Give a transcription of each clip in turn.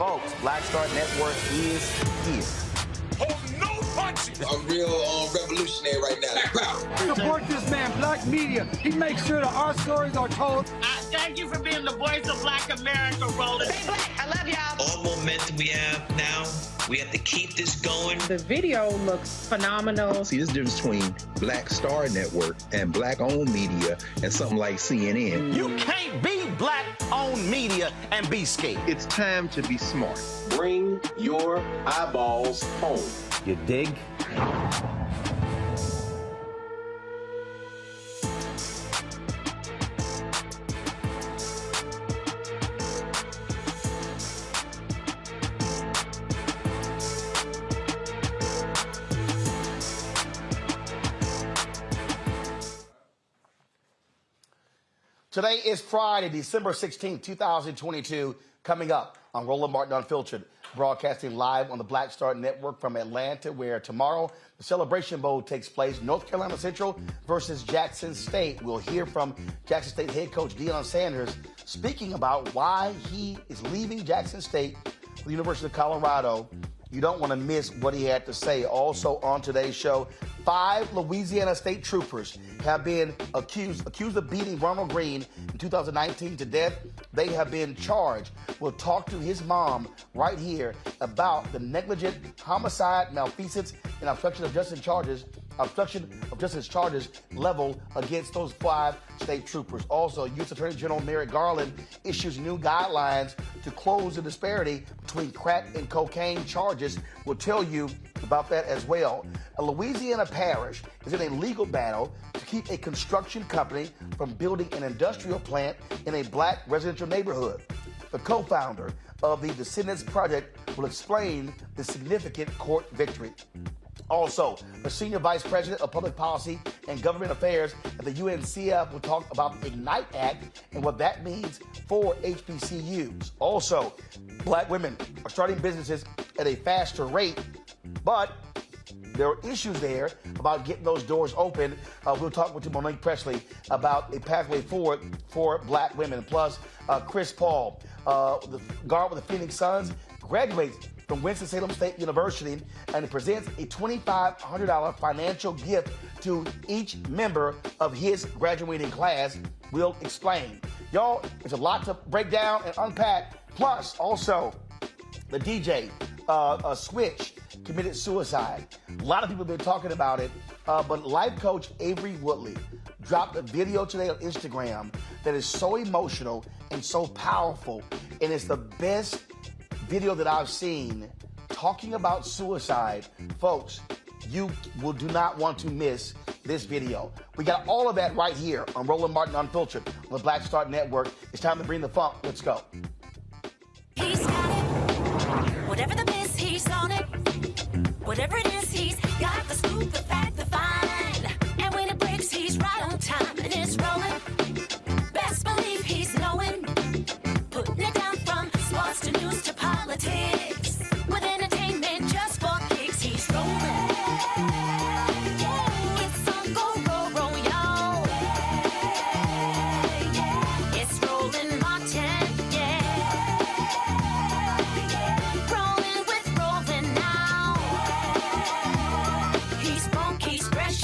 Folks, Black Star Network is here. Hold no punches. I'm real revolutionary right now. Support this man, Black Media. He makes sure that our stories are told. I Thank you for being the voice of Black America, Roland. Stay black. I love y'all. All momentum we have now, we have to keep this going. The video looks phenomenal. See, there's a difference between Black Star Network and Black-owned media and something like CNN. You can't be Black-owned media and be scared. It's time to be smart. Bring your eyeballs home. You dig? Today is Friday, December 16th, 2022. Coming up on Roland Martin Unfiltered, broadcasting live on the Black Star Network from Atlanta, where tomorrow the Celebration Bowl takes place. North Carolina Central versus Jackson State. We'll hear from Jackson State head coach Deion Sanders speaking about why he is leaving Jackson State for the University of Colorado. You don't want to miss what he had to say. Also on today's show, 5 Louisiana state troopers have been accused of beating Ronald Greene in 2019 to death. They have been charged. We'll talk to his mom right here about the negligent homicide, malfeasance, and obstruction of justice charges level against those 5 state troopers. Also, U.S. Attorney General Merrick Garland issues new guidelines to close the disparity between crack and cocaine charges. We'll tell you about that as well. A Louisiana Parish is in a legal battle to keep a construction company from building an industrial plant in a Black residential neighborhood. The co-founder of the Descendants project will explain the significant court victory. Also, the Senior Vice President of Public Policy and Government Affairs at the UNCF will talk about the IGNITE Act and what that means for HBCUs. Also, Black women are starting businesses at a faster rate, but there are issues there about getting those doors open. We'll talk with Monique Presley about a pathway forward for Black women. Plus, Chris Paul, the guard with the Phoenix Suns, graduates from Winston-Salem State University and presents a $2,500 financial gift to each member of his graduating class. We'll explain. Y'all, there's a lot to break down and unpack. Plus, also, the DJ, Switch, committed suicide. A lot of people have been talking about it, but life coach Avery Woodley dropped a video today on Instagram that is so emotional and so powerful, and it's the best video that I've seen talking about suicide. Folks, you do not want to miss this video. We got all of that right here on Roland Martin Unfiltered on the Black Star Network. It's time to bring the funk. Let's go. He's got it. Whatever the miss, he's on it. Whatever it is, he's got the scoop, the fact, the find. And when it breaks, he's right on time and it's rolling. Best believe he's knowing. Putting it down from sports to news to politics. With entertainment just for kicks, he's rolling. It's on Go, roll, y'all. It's Roland Martin, Rolling with Roland now. He's funky, he's fresh,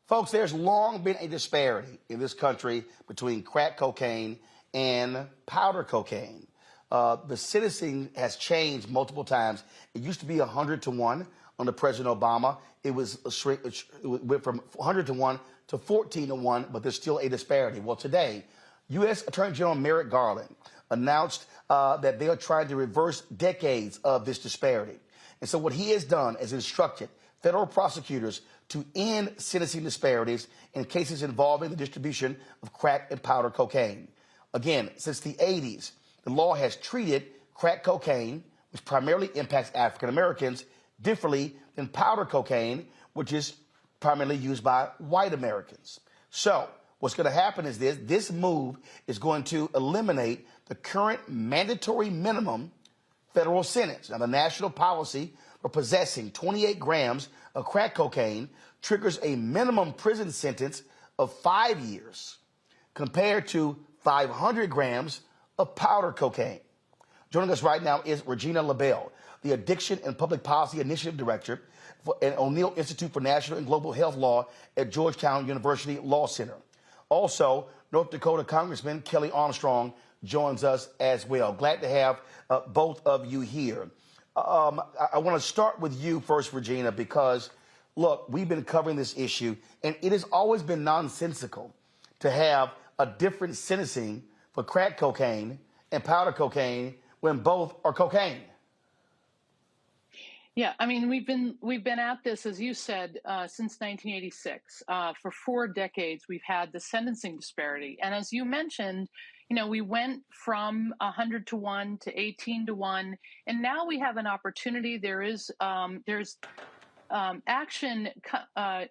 Folks, there's long been a disparity in this country between crack cocaine and powder cocaine. The sentencing has changed multiple times. It used to be 100 to 1 under President Obama. It went from 100 to 1 to 14 to 1, but there's still a disparity. Well, today, U.S. Attorney General Merrick Garland announced that they are trying to reverse decades of this disparity. And so what he has done is instructed federal prosecutors to end sentencing disparities in cases involving the distribution of crack and powder cocaine. Again, since the 80s, the law has treated crack cocaine, which primarily impacts African Americans, differently than powder cocaine, which is primarily used by white Americans. So what's going to happen is this move is going to eliminate the current mandatory minimum federal sentence. Now, the national policy for possessing 28 grams of crack cocaine triggers a minimum prison sentence of 5 years compared to 500 grams of powder cocaine. Joining us right now is Regina LaBelle, the Addiction and Public Policy Initiative Director for an O'Neill Institute for National and Global Health Law at Georgetown University Law Center. Also, North Dakota Congressman Kelly Armstrong joins us as well. Glad to have both of you here. I want to start with you first, Regina, because, look, we've been covering this issue, and it has always been nonsensical to have a different sentencing for crack cocaine and powder cocaine when both are cocaine. Yeah, I mean, we've been at this, as you said, since 1986. For 4 decades, we've had the sentencing disparity. And as you mentioned, you know, we went from 100 to 1 to 18 to 1, and now we have an opportunity. There's action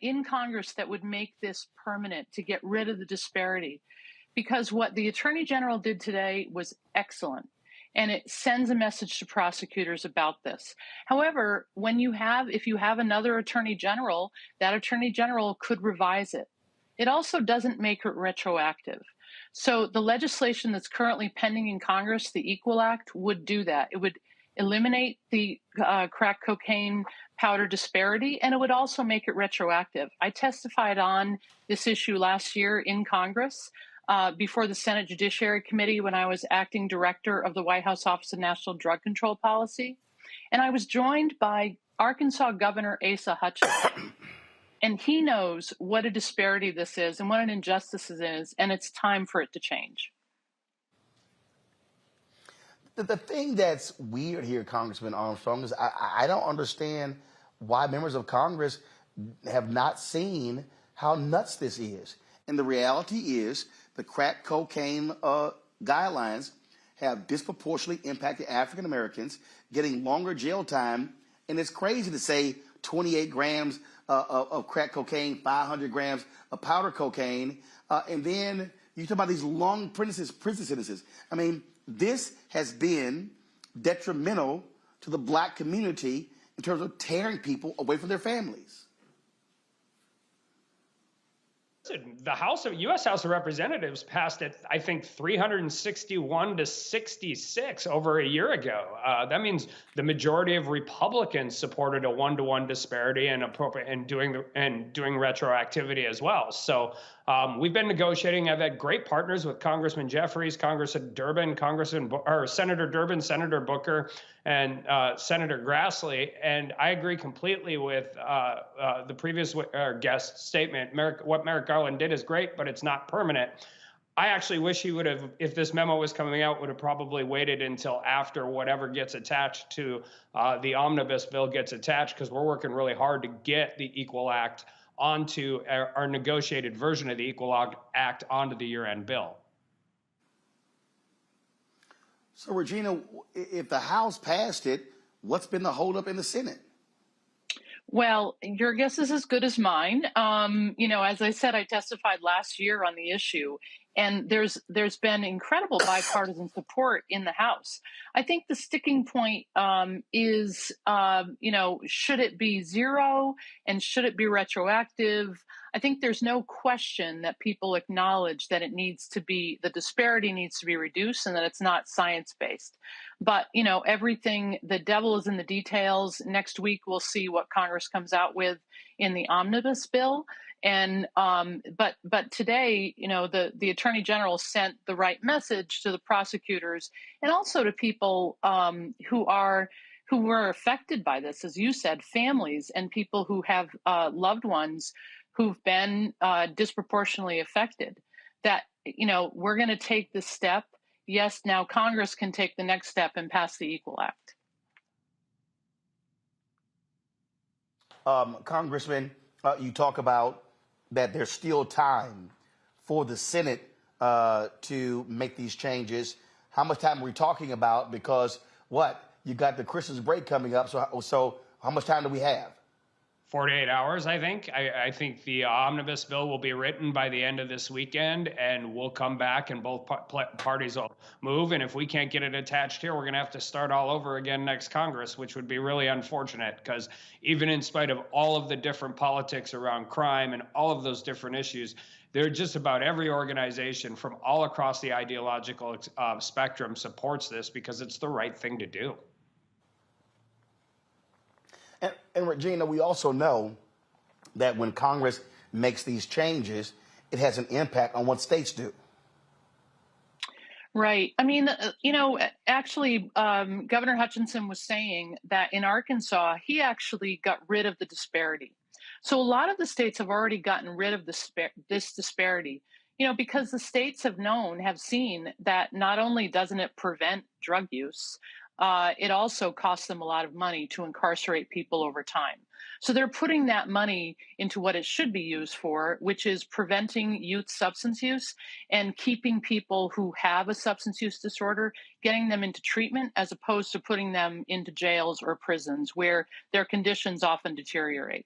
in Congress that would make this permanent to get rid of the disparity, because what the Attorney General did today was excellent. And it sends a message to prosecutors about this. However, if you have another attorney general, that attorney general could revise it. It also doesn't make it retroactive. So the legislation that's currently pending in Congress, the Equal Act, would do that. It would eliminate the crack cocaine powder disparity, and it would also make it retroactive. I testified on this issue last year in Congress before the Senate Judiciary Committee when I was acting director of the White House Office of National Drug Control Policy. And I was joined by Arkansas Governor Asa Hutchinson. And he knows what a disparity this is and what an injustice it is, and it's time for it to change. The thing that's weird here, Congressman Armstrong, is I don't understand why members of Congress have not seen how nuts this is. And the reality is the crack cocaine guidelines have disproportionately impacted African Americans, getting longer jail time. And it's crazy to say 28 grams of crack cocaine, 500 grams of powder cocaine. And then you talk about these long prison sentences. I mean, this has been detrimental to the black community in terms of tearing people away from their families. The U.S. House of Representatives passed it, I think, 361 to 66 over a year ago. That means the majority of Republicans supported a 1-to-1 disparity and doing retroactivity as well. So we've been negotiating. I've had great partners with Congressman Jeffries, Congressman Durbin, Senator Durbin, Senator Booker, and Senator Grassley. And I agree completely with the previous guest's statement. What Merrick Garland did is great, but it's not permanent. I actually wish he would have, if this memo was coming out, would have probably waited until after whatever gets attached to the omnibus bill gets attached, because we're working really hard to get the Equal Act onto our negotiated version of the Equal Act onto the year-end bill. So, Regina, if the House passed it, what's been the holdup in the Senate? Well, your guess is as good as mine. As I said, I testified last year on the issue, and there's been incredible bipartisan support in the House. I think the sticking point is, should it be 0 and should it be retroactive? I think there's no question that people acknowledge that the disparity needs to be reduced and that it's not science-based. But, everything, the devil is in the details. Next week, we'll see what Congress comes out with in the omnibus bill. And but today, the Attorney General sent the right message to the prosecutors and also to people who were affected by this, as you said, families and people who have loved ones who've been disproportionately affected. That we're going to take this step. Yes, now Congress can take the next step and pass the Equal Act. Congressman, you talk about that there's still time for the Senate to make these changes. How much time are we talking about? Because you got the Christmas break coming up. So how much time do we have? 48 hours, I think. I think the omnibus bill will be written by the end of this weekend, and we'll come back and both parties will move. And if we can't get it attached here, we're going to have to start all over again next Congress, which would be really unfortunate, because even in spite of all of the different politics around crime and all of those different issues, there just about every organization from all across the ideological spectrum supports this because it's the right thing to do. And Regina, we also know that when Congress makes these changes, it has an impact on what states do. Right. I mean, actually, Governor Hutchinson was saying that in Arkansas, he actually got rid of the disparity. So a lot of the states have already gotten rid of this disparity, because the states have seen that not only doesn't it prevent drug use, it also costs them a lot of money to incarcerate people over time. So they're putting that money into what it should be used for, which is preventing youth substance use and keeping people who have a substance use disorder, getting them into treatment as opposed to putting them into jails or prisons where their conditions often deteriorate.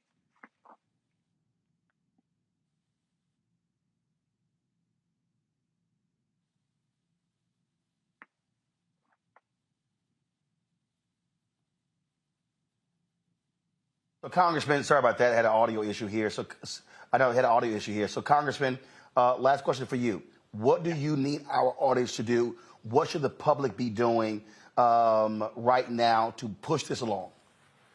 So, Congressman, sorry about that. I had an audio issue here. So, Congressman, last question for you. What do you need our audience to do? What should the public be doing right now to push this along?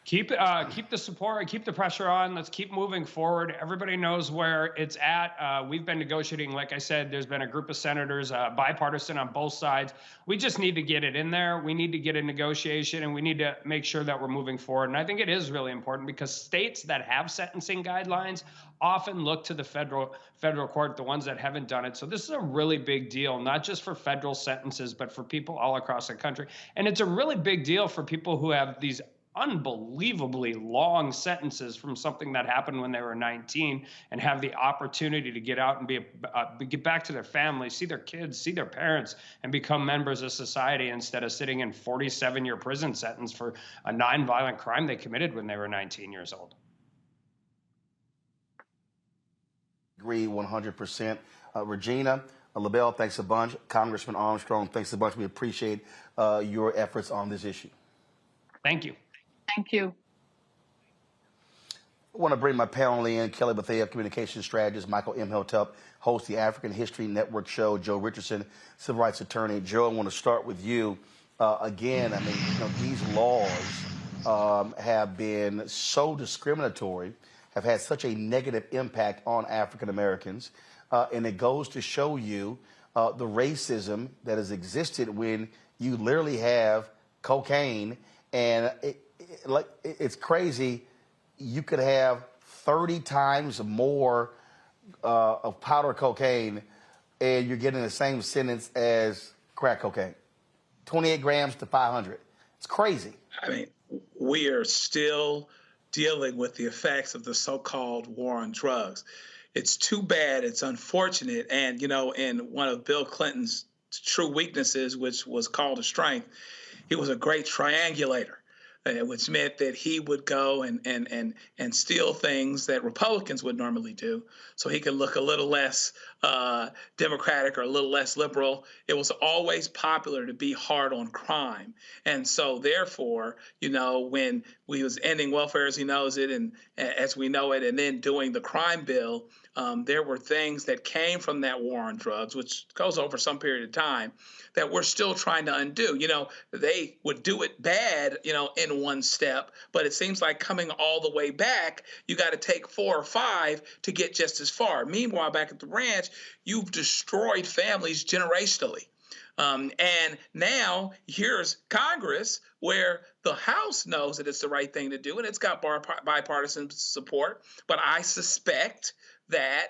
Keep the support, keep the pressure on. Let's keep moving forward. Everybody knows where it's at. We've been negotiating. Like I said, there's been a group of senators, bipartisan on both sides. We just need to get it in there. We need to get a negotiation, and we need to make sure that we're moving forward. And I think it is really important because states that have sentencing guidelines often look to the federal court, the ones that haven't done it. So this is a really big deal, not just for federal sentences, but for people all across the country. And it's a really big deal for people who have these unbelievably long sentences from something that happened when they were 19 and have the opportunity to get out and get back to their families, see their kids, see their parents, and become members of society instead of sitting in 47-year prison sentence for a nonviolent crime they committed when they were 19 years old. Agree 100%. Regina, LaBelle, thanks a bunch. Congressman Armstrong, thanks a bunch. We appreciate your efforts on this issue. Thank you. Thank you. I want to bring my panel in. Kelly Bethea, communications strategist. Michael M. Hilltop, host the African History Network show. Joe Richardson, civil rights attorney. Joe, I want to start with you. Again, I mean, these laws have been so discriminatory, have had such a negative impact on African Americans. And it goes to show you the racism that has existed when you literally have cocaine. And it's crazy. You could have 30 times more of powder cocaine, and you're getting the same sentence as crack cocaine. 28 grams to 500. It's crazy. I mean, we are still dealing with the effects of the so-called war on drugs. It's too bad. It's unfortunate. And, in one of Bill Clinton's true weaknesses, which was called a strength, he was a great triangulator. which meant that he would go and steal things that Republicans would normally do, so he could look a little less Democratic or a little less liberal. It was always popular to be hard on crime, and so therefore, when we was ending welfare as he knows it and as we know it, and then doing the crime bill, there were things that came from that war on drugs, which goes over some period of time, that we're still trying to undo. They would do it bad, in one step, but it seems like coming all the way back, you got to take 4 or 5 to get just as far. Meanwhile, back at the ranch, you've destroyed families generationally. And now here's Congress, where the House knows that it's the right thing to do, and it's got bipartisan support. But I suspect that,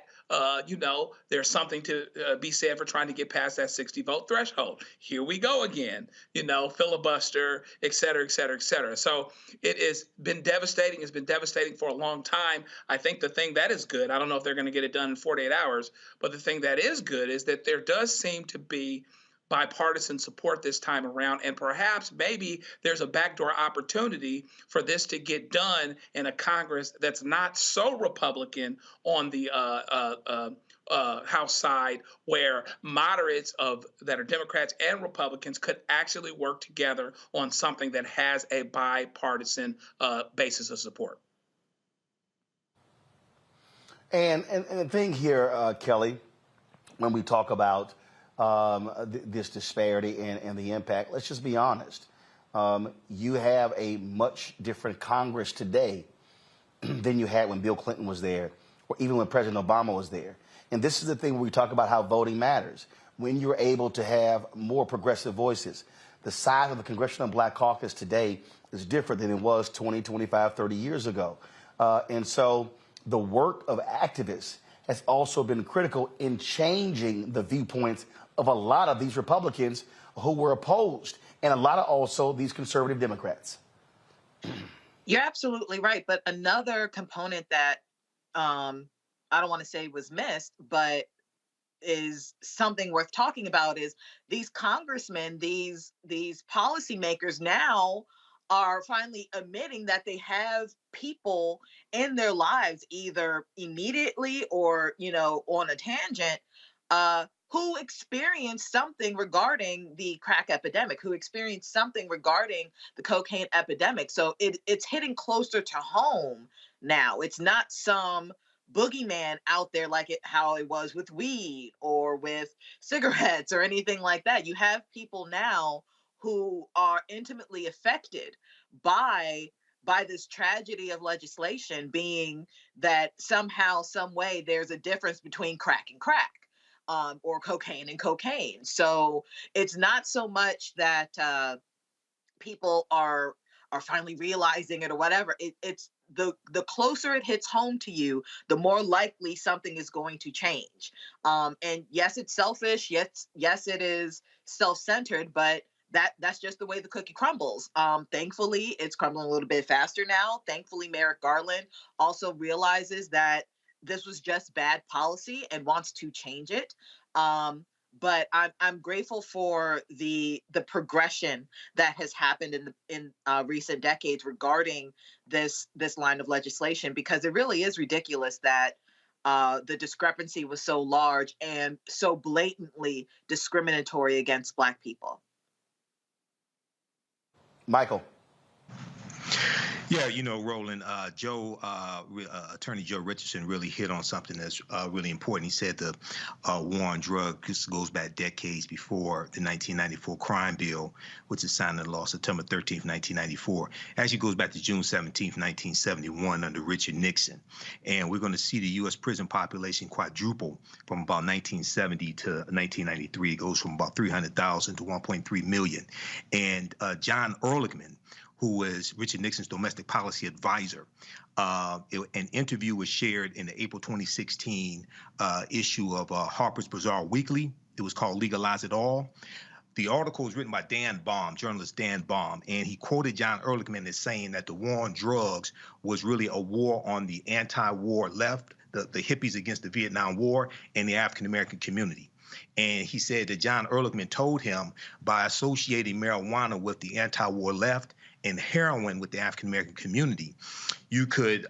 there's something to be said for trying to get past that 60-vote threshold. Here we go again, filibuster, et cetera, et cetera, et cetera. So it has been devastating. It's been devastating for a long time. I think the thing that is good, I don't know if they're going to get it done in 48 hours, but the thing that is good is that there does seem to be bipartisan support this time around, and perhaps maybe there's a backdoor opportunity for this to get done in a Congress that's not so Republican on the House side, where moderates that are Democrats and Republicans could actually work together on something that has a bipartisan basis of support. And the thing here, Kelly, when we talk about this disparity and the impact, let's just be honest. You have a much different Congress today than you had when Bill Clinton was there, or even when President Obama was there. And this is the thing where we talk about how voting matters. When you're able to have more progressive voices, the size of the Congressional Black Caucus today is different than it was 20, 25, 30 years ago. And so the work of activists has also been critical in changing the viewpoints of a lot of these Republicans who were opposed, and a lot of also these conservative Democrats. You're absolutely right. But another component that I don't want to say was missed, but is something worth talking about, is these congressmen, these policymakers now are finally admitting that they have people in their lives, either immediately or, on a tangent, who experienced something regarding the crack epidemic, who experienced something regarding the cocaine epidemic. So it's hitting closer to home now. It's not some boogeyman out there like how it was with weed or with cigarettes or anything like that. You have people now who are intimately affected by this tragedy of legislation, being that somehow, some way, there's a difference between crack and crack. Or cocaine and cocaine. So it's not so much that people are finally realizing it or whatever. It's the closer it hits home to you, the more likely something is going to change. And yes, it's selfish. Yes, it is self-centered, but that's just the way the cookie crumbles. Thankfully, it's crumbling a little bit faster now. Thankfully, Merrick Garland also realizes that this was just bad policy and wants to change it. But I'm grateful for the progression that has happened in recent decades regarding this line of legislation, because it really is ridiculous that the discrepancy was so large and so blatantly discriminatory against Black people. Michael. Yeah, Roland, Attorney Joe Richardson really hit on something that's really important. He said the war on drugs goes back decades before the 1994 crime bill, which is signed into law September 13th, 1994. Actually goes back to June 17th, 1971 under Richard Nixon. And we're going to see the U.S. prison population quadruple from about 1970 to 1993. It goes from about 300,000 to 1.3 million. And John Ehrlichman, who was Richard Nixon's domestic policy advisor. An interview was shared in the April 2016 issue of Harper's Bazaar Weekly. It was called Legalize It All. The article was written by Dan Baum, journalist Dan Baum, and he quoted John Ehrlichman as saying that the war on drugs was really a war on the anti-war left, the hippies against the Vietnam War, and the African-American community. And he said that John Ehrlichman told him, by associating marijuana with the anti-war left and heroin with the African American community. You could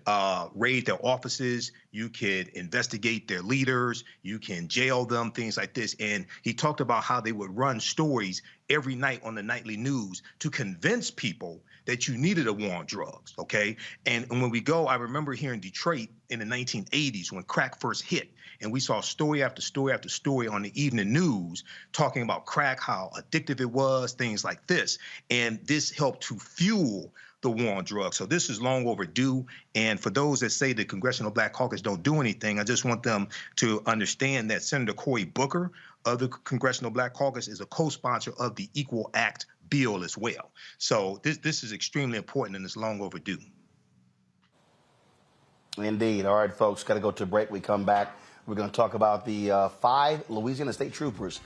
raid their offices, you could investigate their leaders, you can jail them, things like this. And he talked about how they would run stories every night on the nightly news to convince people that you needed a war on drugs, okay? And when we go, I remember here in Detroit in the 1980s when crack first hit, and we saw story after story after story on the evening news talking about crack, how addictive it was, things like this. And this helped to fuel the war on drugs. So this is long overdue. And for those that say the Congressional Black Caucus don't do anything, I just want them to understand that Senator Cory Booker of the Congressional Black Caucus is a co-sponsor of the Equal Act bill as well. So this is extremely important and it's long overdue. Indeed. All right, folks, got to go to a break. We come back. We're going to talk about the 5 Louisiana state troopers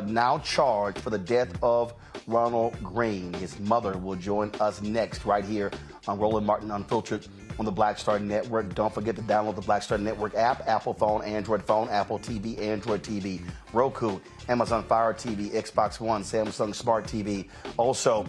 now charged for the death of Ronald Greene. His mother will join us next right here on Roland Martin Unfiltered on the Black Star Network. Don't forget to download the Black Star Network app, Apple phone, Apple TV, Android TV, Roku, Amazon Fire TV, Xbox One, Samsung Smart TV. Also,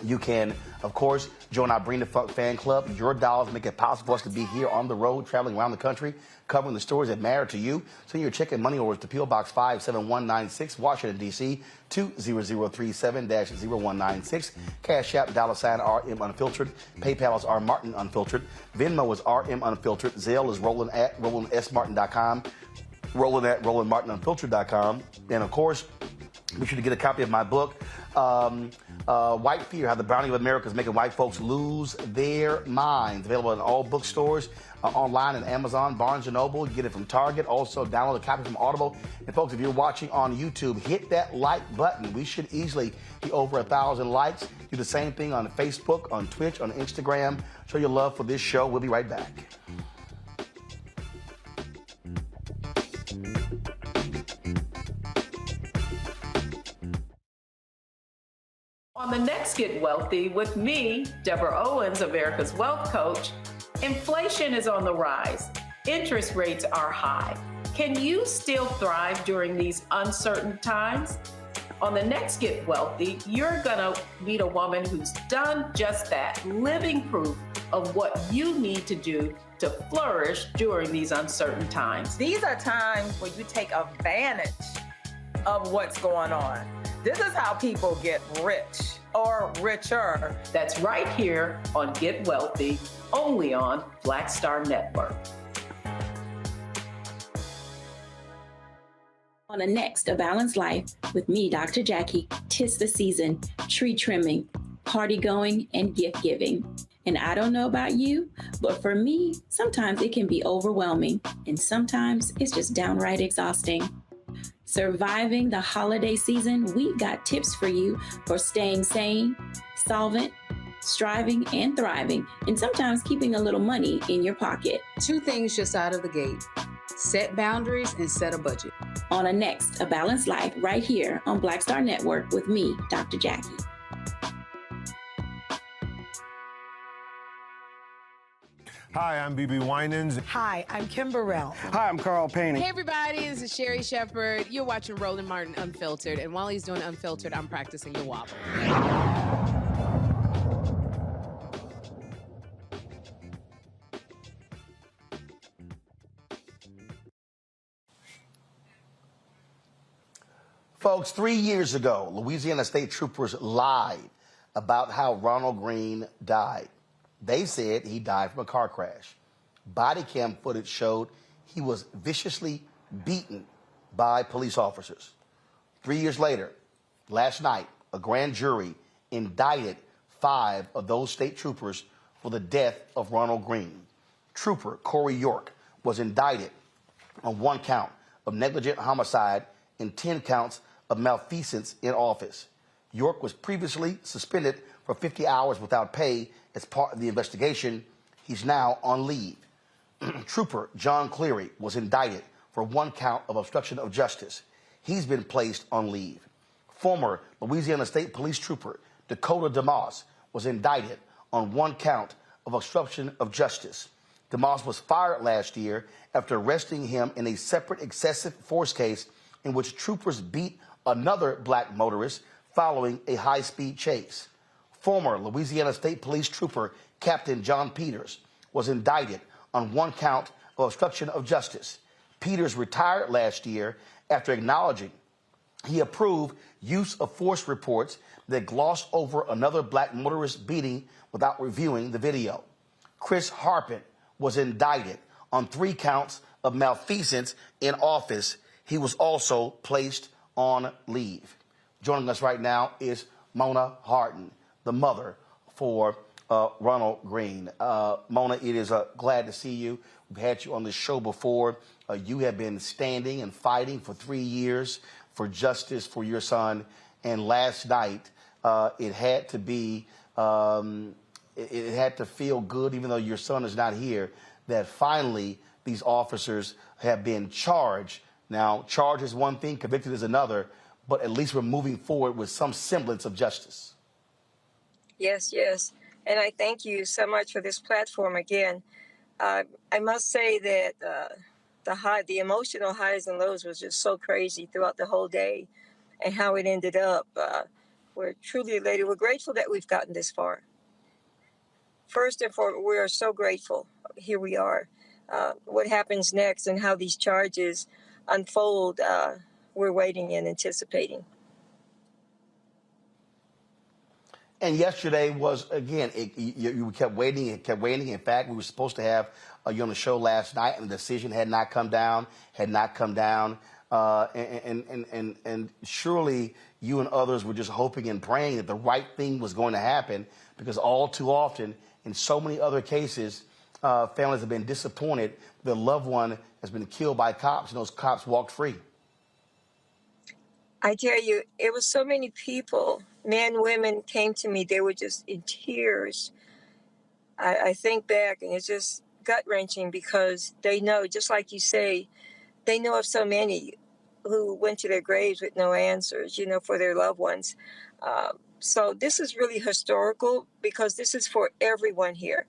you can, of course, join our Bring the Funk fan club. Your dollars make it possible for us to be here on the road, traveling around the country, covering the stories that matter to you. Send your check and money orders to P.O. Box 57196, Washington, D.C., 20037-0196. Cash App, $RM Unfiltered. PayPal is R Martin Unfiltered. Venmo is RM Unfiltered. Zelle is Roland@RolandSMartin.com. Roland@RolandMartinUnfiltered.com. And, of course, be sure to get a copy of my book, White Fear, How the Browning of America is Making White Folks Lose Their Minds. Available in all bookstores, online at Amazon, Barnes & Noble. You get it from Target. Also, download a copy from Audible. And, folks, if you're watching on YouTube, hit that like button. We should easily be over 1,000 likes. Do the same thing on Facebook, on Twitch, on Instagram. Show your love for this show. We'll be right back. On the next Get Wealthy with me, Deborah Owens, America's Wealth Coach, inflation is on the rise. Interest rates are high. Can you still thrive during these uncertain times? On the next Get Wealthy, you're gonna meet a woman who's done just that, living proof of what you need to do to flourish during these uncertain times. These are times where you take advantage of what's going on. This is how people get rich or richer. That's right here on Get Wealthy, only on Black Star Network. On the next A Balanced Life with me, Dr. Jackie, 'tis the season, tree trimming, party going, and gift giving. And I don't know about you, but for me, sometimes it can be overwhelming, and sometimes it's just downright exhausting. Surviving the holiday season, we got tips for you for staying sane, solvent, striving, and thriving, and sometimes keeping a little money in your pocket. 2 things just out of the gate: set boundaries and set a budget. On a next A Balanced Life right here on Black Star Network with me, Dr. Jackie. Hi, I'm BB Winans. Hi, I'm Kim Burrell. Hi, I'm Carl Payne. Hey, everybody, this is Sherry Shepherd. You're watching Roland Martin Unfiltered, and while he's doing Unfiltered, I'm practicing the wobble. Folks, 3 years ago, Louisiana state troopers lied about how Ronald Greene died. They said he died from a car crash. Body cam footage showed he was viciously beaten by police officers. 3 years later, last night, a grand jury indicted 5 of those state troopers for the death of Ronald Greene. Trooper Corey York was indicted on 1 count of negligent homicide and 10 counts of malfeasance in office. York was previously suspended for 50 hours without pay as part of the investigation. He's now on leave. Trooper John Cleary was indicted for 1 count of obstruction of justice. He's been placed on leave. Former Louisiana State Police Trooper Dakota DeMoss was indicted on 1 count of obstruction of justice. DeMoss was fired last year after arresting him in a separate excessive force case in which troopers beat another black motorist following a high-speed chase. Former Louisiana State Police Trooper Captain John Peters was indicted on one count of obstruction of justice. Peters retired last year after acknowledging he approved use of force reports that glossed over another black motorist beating without reviewing the video. Chris Harpin was indicted on 3 counts of malfeasance in office. He was also placed on leave. Joining us right now is Mona Harden, the mother for Ronald Greene. Mona, it is glad to see you. We've had you on the show before. You have been standing and fighting for 3 years for justice for your son. And last night, it had to be, it had to feel good, even though your son is not here, that finally these officers have been charged. Now, charged is one thing, convicted is another, but at least we're moving forward with some semblance of justice. Yes, yes. And I thank you so much for this platform again. I must say that the emotional highs and lows was just so crazy throughout the whole day, and how it ended up. We're truly elated. We're grateful that we've gotten this far. First and foremost, we are so grateful. Here we are. What happens next and how these charges unfold, we're waiting and anticipating. And yesterday was, again, you kept waiting and kept waiting. In fact, we were supposed to have you on the show last night, and the decision had not come down. And surely you and others were just hoping and praying that the right thing was going to happen, because all too often, in so many other cases, families have been disappointed. Their loved one has been killed by cops, and those cops walked free. I tell you, it was so many people, men, women, came to me. They were just in tears. I think back, and it's just gut-wrenching, because they know, just like you say, they know of so many who went to their graves with no answers, for their loved ones. So this is really historical, because this is for everyone here.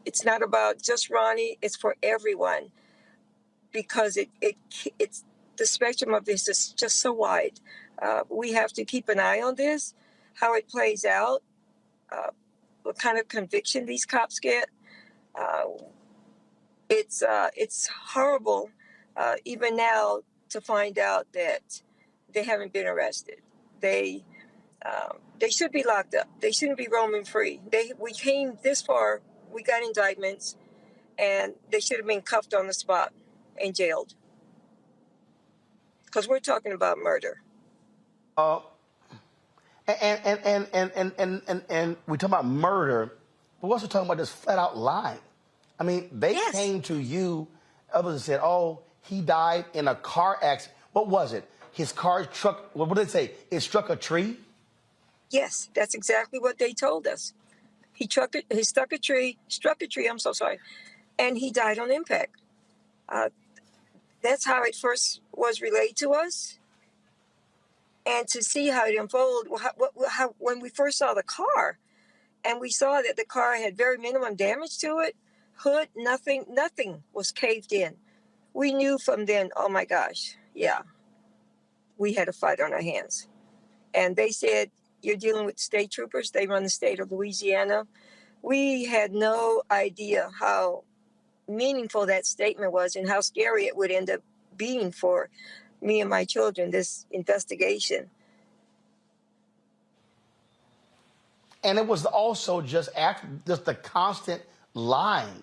It's not about just Ronnie, it's for everyone, because it's the spectrum of this is just so wide. We have to keep an eye on this, how it plays out, what kind of conviction these cops get. It's horrible, even now, to find out that they haven't been arrested. They should be locked up. They shouldn't be roaming free. We came this far, we got indictments, and they should have been cuffed on the spot and jailed. Because we're talking about murder. And we talk about murder, but we're also talking about just flat out lying. I mean, they came to you, others and said, "Oh, he died in a car accident." What was it? His car struck, what did they say? It struck a tree? Yes, that's exactly what they told us. He struck a tree, I'm so sorry, and he died on impact. That's how it first was relayed to us. And to see how it unfolded, when we first saw the car, and we saw that the car had very minimum damage to it, hood, nothing was caved in. We knew from then, oh my gosh, yeah, we had a fight on our hands. And they said, you're dealing with state troopers. They run the state of Louisiana. We had no idea how meaningful that statement was and how scary it would end up being for me and my children, this investigation. And it was also just the constant lying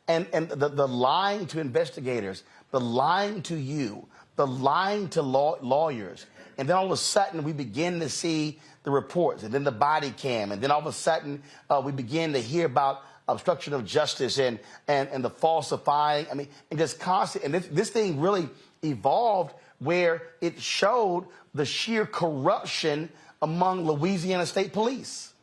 and the lying to investigators, the lying to you, the lying to lawyers. And then all of a sudden we begin to see the reports, and then the body cam, and then all of a sudden we begin to hear about obstruction of justice and the falsifying. I mean, and just constant. And this thing really evolved where it showed the sheer corruption among Louisiana State Police.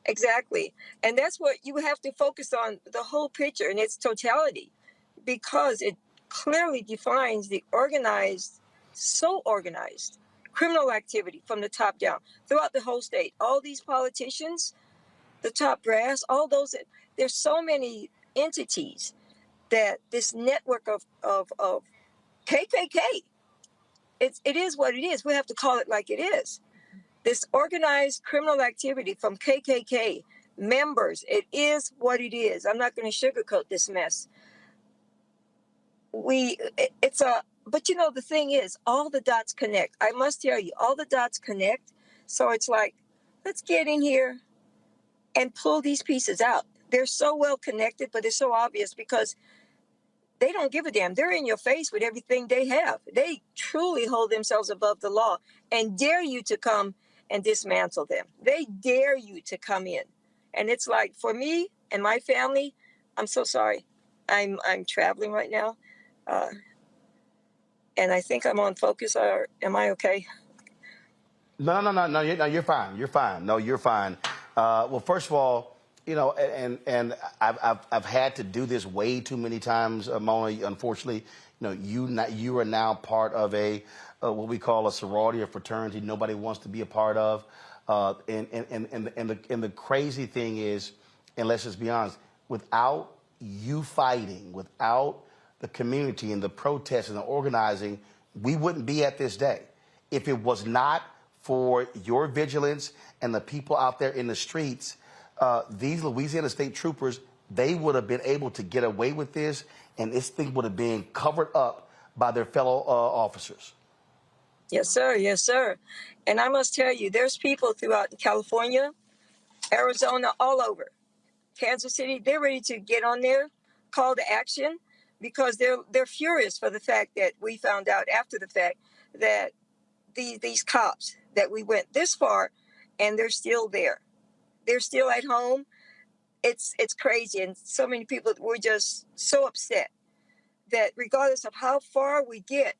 Exactly. And that's what you have to focus on, the whole picture in its totality, because it clearly defines the organized criminal activity from the top down throughout the whole state. All these politicians, the top brass, all those, there's so many entities that this network of KKK, it is what it is. We have to call it like it is. This organized criminal activity from KKK members, it is what it is. I'm not going to sugarcoat this mess. But you know, the thing is, all the dots connect. I must tell you, all the dots connect. So it's like, let's get in here and pull these pieces out. They're so well connected, but it's so obvious because they don't give a damn. They're in your face with everything they have. They truly hold themselves above the law and dare you to come and dismantle them. They dare you to come in. And it's like, for me and my family, I'm so sorry. I'm traveling right now. And I think I'm on focus. Or am I okay? No, you're fine. You're fine. No, you're fine. Well, first of all, you know, and I've had to do this way too many times, Mona. Unfortunately, you know, you are now part of a what we call a sorority or fraternity nobody wants to be a part of. And the crazy thing is, and let's just be honest, without you fighting, without the community and the protests and the organizing, we wouldn't be at this day. If it was not for your vigilance and the people out there in the streets, these Louisiana State Troopers, they would have been able to get away with this, and this thing would have been covered up by their fellow officers. Yes, sir. Yes, sir. And I must tell you, there's people throughout California, Arizona, all over. Kansas City, they're ready to get on there, call to action, because they're furious for the fact that we found out after the fact that these cops, that we went this far and they're still there. They're still at home. It's crazy. And so many people were just so upset that regardless of how far we get,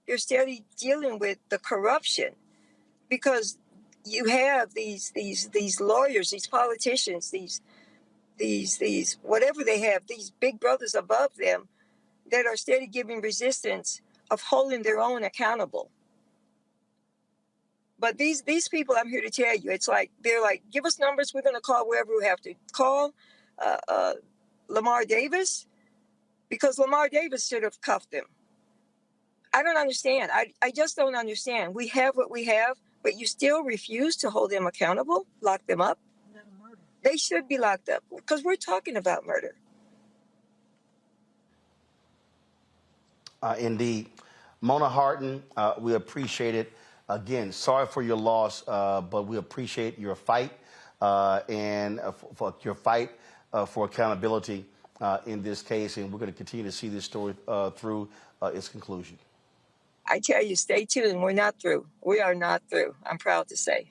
you're still dealing with the corruption, because you have these lawyers, these politicians, these whatever they have, these big brothers above them that are steady giving resistance of holding their own accountable. But these people, I'm here to tell you, it's like, they're like, give us numbers, we're going to call wherever we have to call. Lamar Davis, because Lamar Davis should have cuffed him. I don't understand. I just don't understand. We have what we have, but you still refuse to hold them accountable, lock them up. They should be locked up, because we're talking about murder. Indeed. Mona Harton, we appreciate it. Again, sorry for your loss, but we appreciate your fight and for your fight for accountability in this case, and we're going to continue to see this story through its conclusion. I tell you, stay tuned. We're not through. We are not through. I'm proud to say.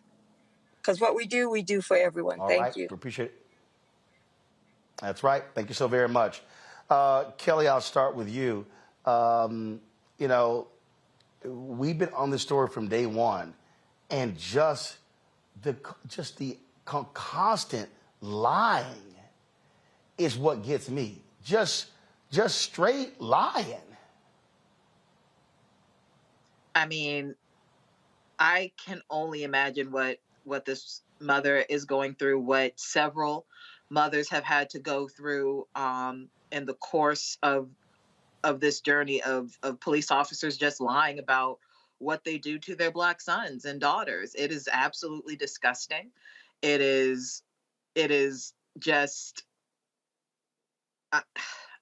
Because what we do for everyone. All Thank right. you. We appreciate it. That's right. Thank you so very much. Kelly, I'll start with you. You know, we've been on this story from day one, and just the constant lying is what gets me. Just straight lying. I mean, I can only imagine what this mother is going through, what several mothers have had to go through in the course of this journey of police officers just lying about what they do to their Black sons and daughters. It is absolutely disgusting. It is just,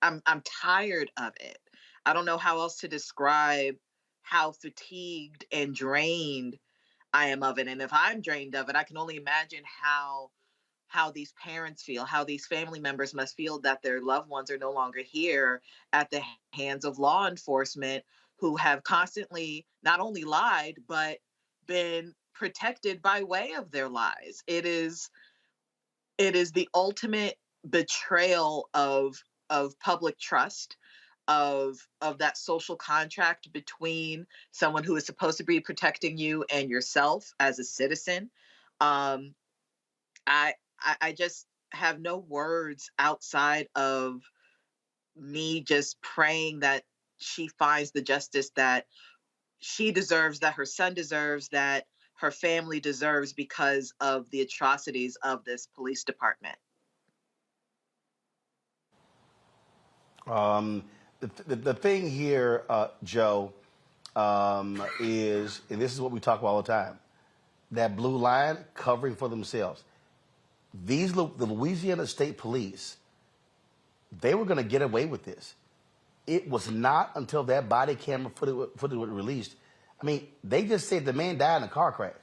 I'm tired of it. I don't know how else to describe how fatigued and drained I am of it. And if I'm drained of it, I can only imagine how these parents feel, how these family members must feel that their loved ones are no longer here at the hands of law enforcement, who have constantly not only lied, but been protected by way of their lies. It is the ultimate betrayal of public trust, of that social contract between someone who is supposed to be protecting you and yourself as a citizen. I just have no words outside of me just praying that she finds the justice that she deserves, that her son deserves, that her family deserves, because of the atrocities of this police department. The thing here, Joe, is, and this is what we talk about all the time, that blue line covering for themselves. The Louisiana State Police, they were going to get away with this. It was not until that body camera footage was released. I mean, they just said the man died in a car crash.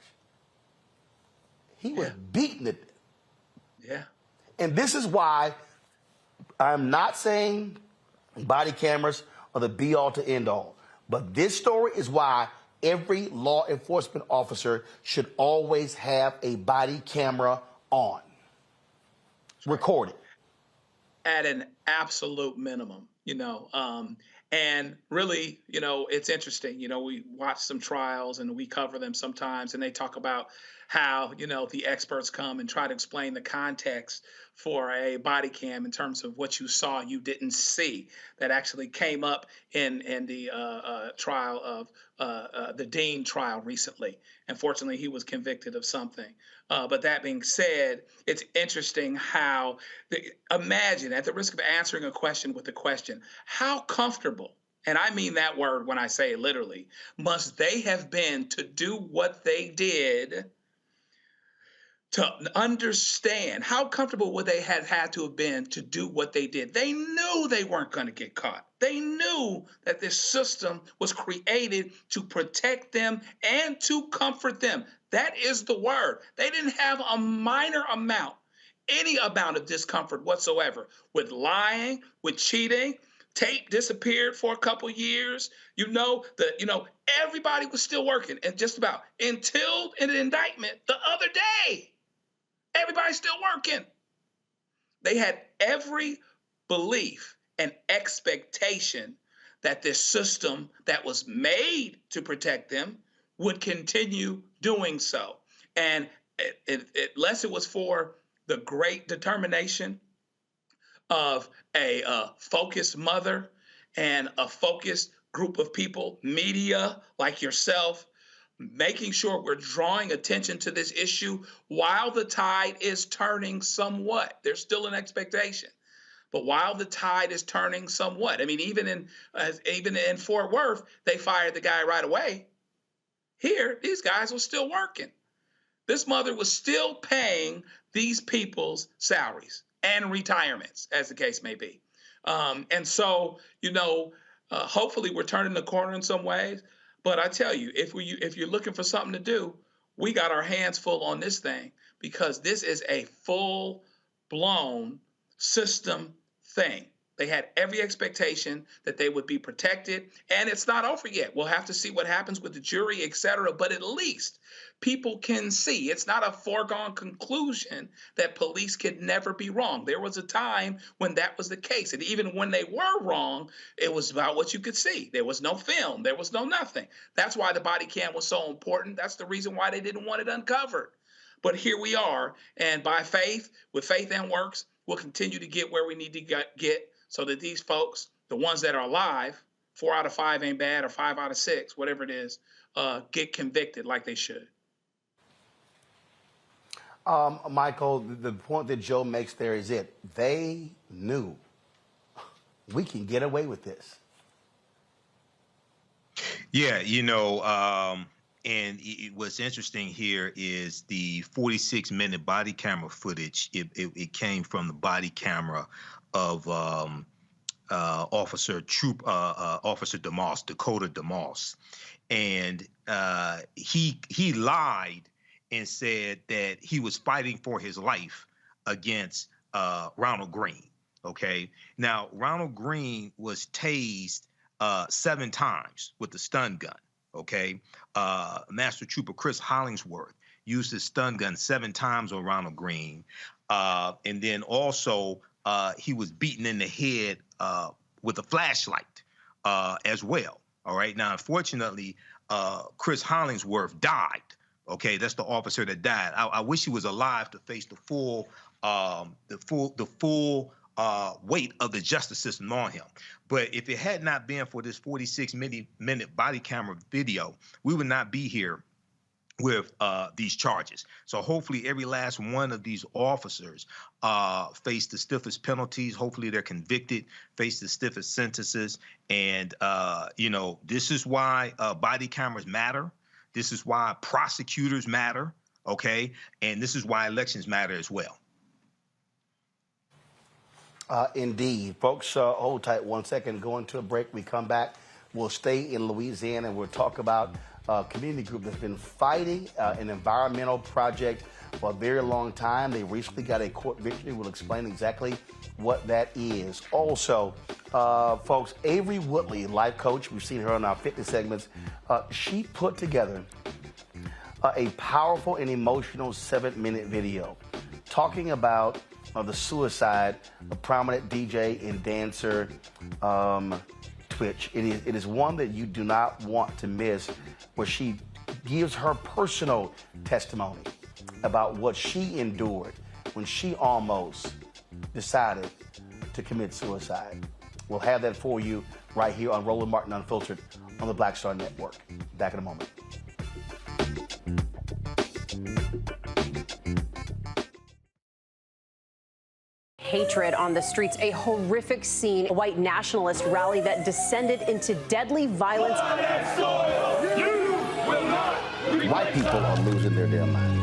He was beaten to death. Yeah. And this is why I'm not saying body cameras are the be-all to end-all. But this story is why every law enforcement officer should always have a body camera on. Recorded. At an absolute minimum, and really, it's interesting. We watch some trials and we cover them sometimes, and they talk about how, the experts come and try to explain the context for a body cam in terms of what you saw you didn't see. That actually came up in the trial of the Dean trial recently. Unfortunately, he was convicted of something. But that being said, it's interesting how, imagine, at the risk of answering a question with a question, how comfortable, and I mean that word when I say it literally, must they have been to do what they did, to understand how comfortable would they have had to have been to do what they did? They knew they weren't going to get caught. They knew that this system was created to protect them and to comfort them. That is the word. They didn't have a minor amount, any amount of discomfort whatsoever with lying, with cheating. Tape disappeared for a couple years. Everybody was still working, and just about until an indictment the other day. Everybody's still working. They had every belief and expectation that this system that was made to protect them would continue doing so. And unless it was for the great determination of a focused mother and a focused group of people, media like yourself, making sure we're drawing attention to this issue while the tide is turning somewhat. There's still an expectation, but while the tide is turning somewhat, I mean, even in Fort Worth, they fired the guy right away. Here, these guys were still working. This mother was still paying these people's salaries and retirements, as the case may be. And so, hopefully we're turning the corner in some ways. But I tell you, if you're looking for something to do, we got our hands full on this thing, because this is a full-blown system thing. They had every expectation that they would be protected, and it's not over yet. We'll have to see what happens with the jury, et cetera, but at least people can see. It's not a foregone conclusion that police could never be wrong. There was a time when that was the case, and even when they were wrong, it was about what you could see. There was no film. There was no nothing. That's why the body cam was so important. That's the reason why they didn't want it uncovered. But here we are, and by faith, with faith and works, we'll continue to get where we need to get, so that these folks, the ones that are alive, 4 out of 5 ain't bad, or 5 out of 6, whatever it is, get convicted like they should. Michael, the point that Joe makes there is it. They knew we can get away with this. Yeah, and what's interesting here is the 46-minute body camera footage. It came from the body camera of Officer DeMoss, Dakota DeMoss, and he lied and said that he was fighting for his life against Ronald Greene. Okay, now Ronald Greene was tased 7 times with the stun gun. Okay, Master Trooper Chris Hollingsworth used his stun gun 7 times on Ronald Greene, and then also he was beaten in the head with a flashlight as well. All right. Now, unfortunately, Chris Hollingsworth died. Okay, that's the officer that died. I wish he was alive to face the full weight of the justice system on him. But if it had not been for this 46-minute body camera video, we would not be here with these charges. So hopefully every last one of these officers face the stiffest penalties. Hopefully they're convicted, face the stiffest sentences. And, this is why body cameras matter. This is why prosecutors matter. okay? And this is why elections matter as well. Indeed. Folks, hold tight 1 second. Go into a break. We come back. We'll stay in Louisiana, and we'll talk about a community group that's been fighting an environmental project for a very long time. They recently got a court victory. We'll explain exactly what that is. Also, folks, Avery Woodley, life coach, we've seen her on our fitness segments. She put together a powerful and emotional 7-minute video talking about the suicide of prominent DJ and dancer Twitch. It is one that you do not want to miss, where she gives her personal testimony about what she endured when she almost decided to commit suicide. We'll have that for you right here on Roland Martin Unfiltered on the Black Star Network. Back in a moment. Hatred on the streets, a horrific scene, a white nationalist rally that descended into deadly violence. White people are losing their damn minds.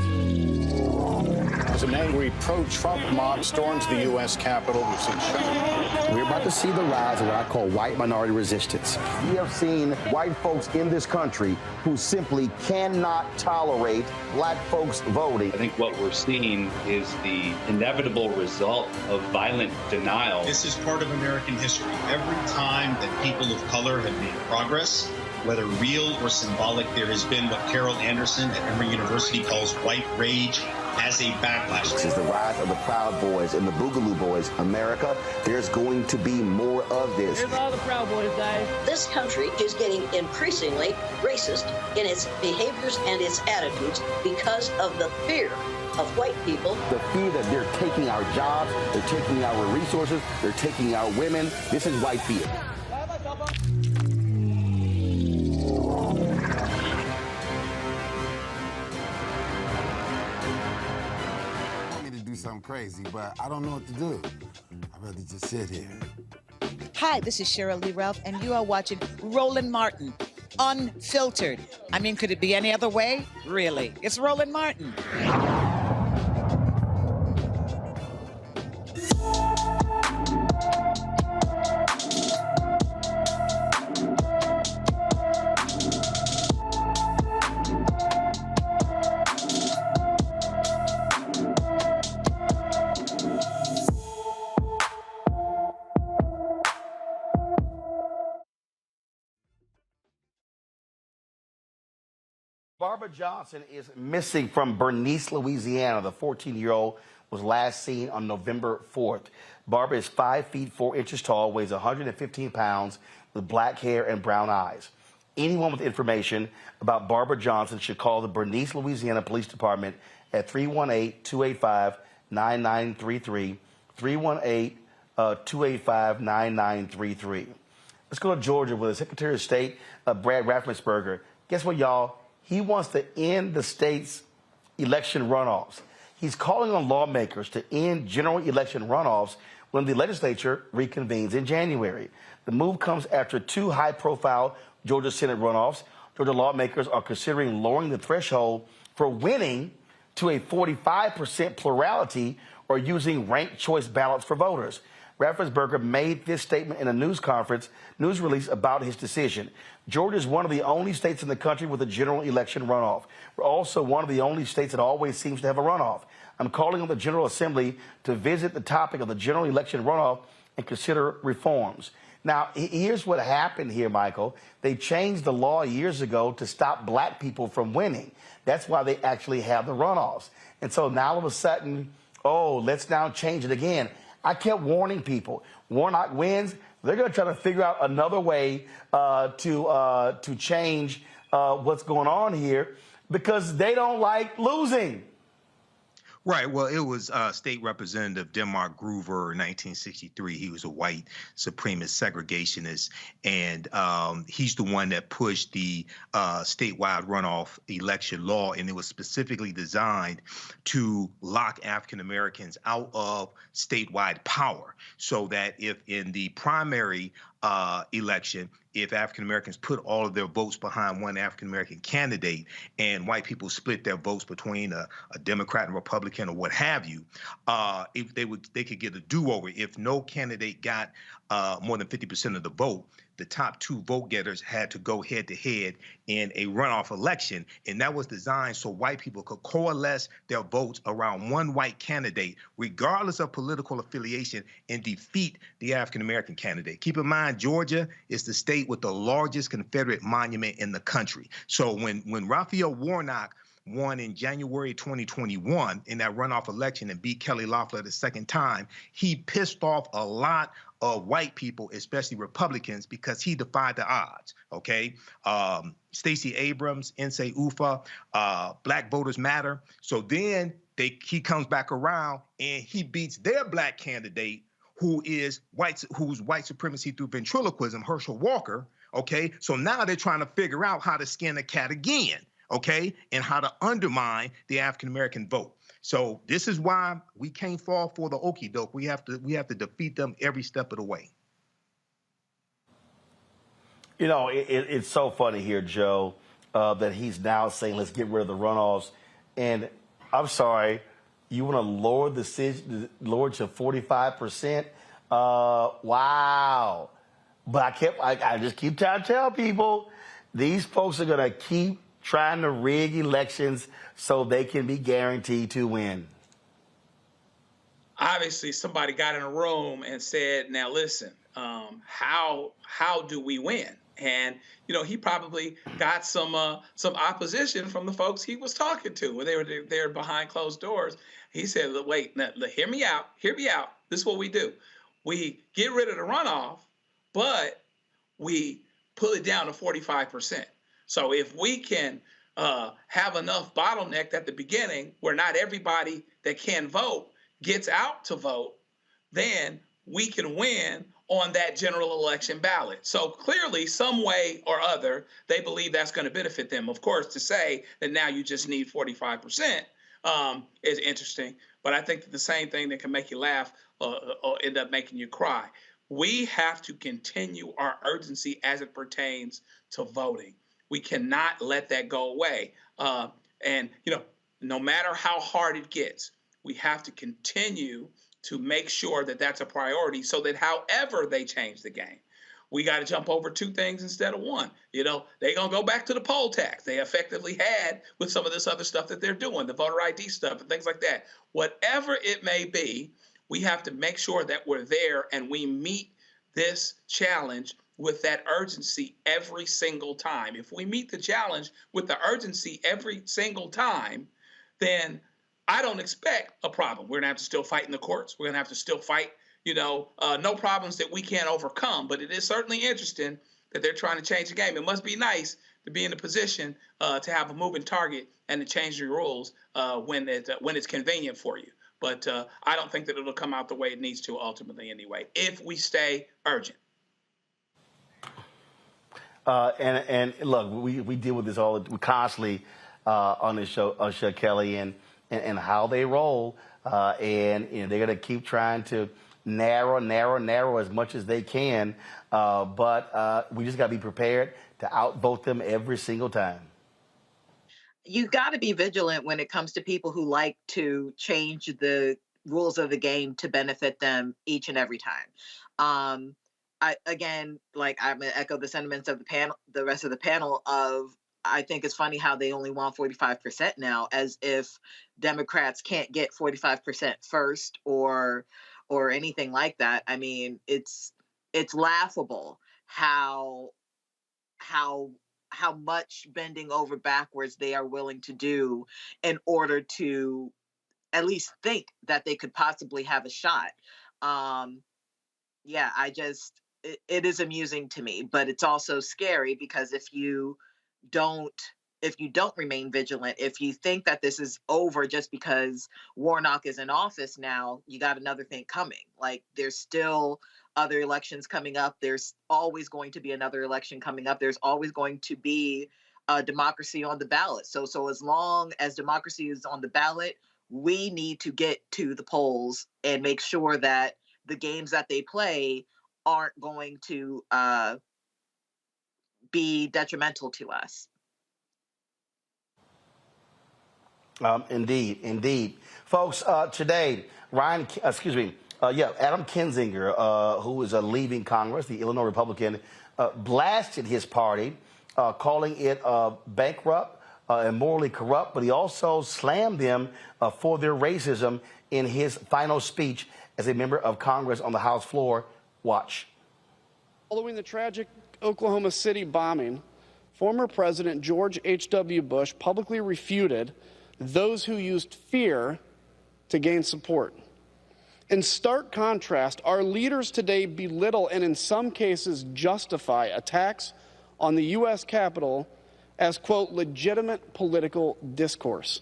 As an angry pro-Trump mob storms the U.S. Capitol, we've seen shooting. We're about to see the rise of what I call white minority resistance. We have seen white folks in this country who simply cannot tolerate black folks voting. I think what we're seeing is the inevitable result of violent denial. This is part of American history. Every time that people of color have made progress, whether real or symbolic, there has been what Carol Anderson at Emory University calls white rage as a backlash. This is the rise of the Proud Boys and the Boogaloo Boys. America, there's going to be more of this. Here's all the Proud Boys, guys. This country is getting increasingly racist in its behaviors and its attitudes because of the fear of white people. The fear that they're taking our jobs, they're taking our resources, they're taking our women. This is white fear. Something crazy, but I don't know what to do. I'd rather just sit here. Hi, this is Cheryl Lee Ralph, and you are watching Roland Martin, Unfiltered. I mean, could it be any other way? Really? It's Roland Martin. Barbara Johnson is missing from Bernice, Louisiana. The 14-year-old was last seen on November 4th. Barbara is 5 feet 4 inches tall, weighs 115 pounds, with black hair and brown eyes. Anyone with information about Barbara Johnson should call the Bernice, Louisiana Police Department at 318-285-9933, 318-285-9933. Let's go to Georgia with the Secretary of State, Brad Raffensperger. Guess what, y'all? He wants to end the state's election runoffs. He's calling on lawmakers to end general election runoffs when the legislature reconvenes in January. The move comes after 2 high-profile Georgia Senate runoffs. Georgia lawmakers are considering lowering the threshold for winning to a 45% plurality or using ranked choice ballots for voters. Raffensperger made this statement in a news release about his decision. Georgia is one of the only states in the country with a general election runoff. We're also one of the only states that always seems to have a runoff. I'm calling on the General Assembly to visit the topic of the general election runoff and consider reforms. Now, here's what happened here, Michael. They changed the law years ago to stop black people from winning. That's why they actually have the runoffs. And so now all of a sudden, let's now change it again. I kept warning people. Warnock wins. They're going to try to figure out another way to change what's going on here because they don't like losing. Right. Well, it was State Representative Denmark Groover in 1963. He was a white supremacist segregationist, and he's the one that pushed the statewide runoff election law, and it was specifically designed to lock African Americans out of statewide power so that if in the primary election if African Americans put all of their votes behind one African American candidate and white people split their votes between a Democrat and Republican or what have you, if they could get a do-over. If no candidate got more than 50% of the vote, the top two vote getters had to go head-to-head in a runoff election, and that was designed so white people could coalesce their votes around one white candidate, regardless of political affiliation, and defeat the African-American candidate. Keep in mind, Georgia is the state with the largest Confederate monument in the country. So when Raphael Warnock won in January 2021 in that runoff election and beat Kelly Loeffler the second time, he pissed off a lot of white people, especially Republicans, because he defied the odds, okay? Stacey Abrams, Nsé Ufah, Black Voters Matter. So then he comes back around and he beats their black candidate, who's white supremacy through ventriloquism, Herschel Walker, okay? So now they're trying to figure out how to skin a cat again, okay? And how to undermine the African-American vote. So this is why we can't fall for the okie doke. We have to defeat them every step of the way. You know, it's so funny here, Joe, that he's now saying, let's get rid of the runoffs. And I'm sorry, you want to lower to 45%? Wow. But I just keep trying to tell people, these folks are going to keep trying to rig elections so they can be guaranteed to win. Obviously, somebody got in a room and said, now listen, how do we win? And, you know, he probably got some opposition from the folks he was talking to when they were there behind closed doors. He said, wait, now, hear me out. This is what we do. We get rid of the runoff, but we pull it down to 45%. So if we can have enough bottleneck at the beginning where not everybody that can vote gets out to vote, then we can win on that general election ballot. So clearly, some way or other, they believe that's going to benefit them. Of course, to say that now you just need 45% is interesting, but I think that the same thing that can make you laugh or end up making you cry. We have to continue our urgency as it pertains to voting. We cannot let that go away. And, you know, no matter how hard it gets, we have to continue to make sure that that's a priority so that however they change the game, we got to jump over two things instead of one. You know, they're going to go back to the poll tax they effectively had with some of this other stuff that they're doing, the voter ID stuff and things like that. Whatever it may be, we have to make sure that we're there and we meet this challenge with that urgency every single time. If we meet the challenge with the urgency every single time, then I don't expect a problem. We're going to have to still fight in the courts. We're going to have to still fight, you know, no problems that we can't overcome. But it is certainly interesting that they're trying to change the game. It must be nice to be in a position to have a moving target and to change your rules when it's convenient for you. But I don't think that it'll come out the way it needs to ultimately anyway, if we stay urgent. And look, we deal with this constantly on this show, Kelly, and how they roll. And you know, they're going to keep trying to narrow as much as they can. But we just got to be prepared to outvote them every single time. You got to be vigilant when it comes to people who like to change the rules of the game to benefit them each and every time. I'm going to echo the sentiments of the panel, the rest of the panel I think it's funny how they only want 45% now, as if Democrats can't get 45% first or anything like that. I mean, it's laughable how much bending over backwards they are willing to do in order to at least think that they could possibly have a shot. It is amusing to me, but it's also scary because if you don't remain vigilant, if you think that this is over just because Warnock is in office now, you got another thing coming. Like, there's still other elections coming up. There's always going to be another election coming up. There's always going to be democracy on the ballot. So as long as democracy is on the ballot, we need to get to the polls and make sure that the games that they play aren't going to be detrimental to us. Indeed. Folks, today, Adam Kinzinger, who is leaving Congress, the Illinois Republican, blasted his party, calling it bankrupt and morally corrupt, but he also slammed them for their racism in his final speech as a member of Congress on the House floor. Watch. Following the tragic Oklahoma City bombing, former President George H.W. Bush publicly refuted those who used fear to gain support. In stark contrast, our leaders today belittle and in some cases justify attacks on the U.S. Capitol as, quote, legitimate political discourse.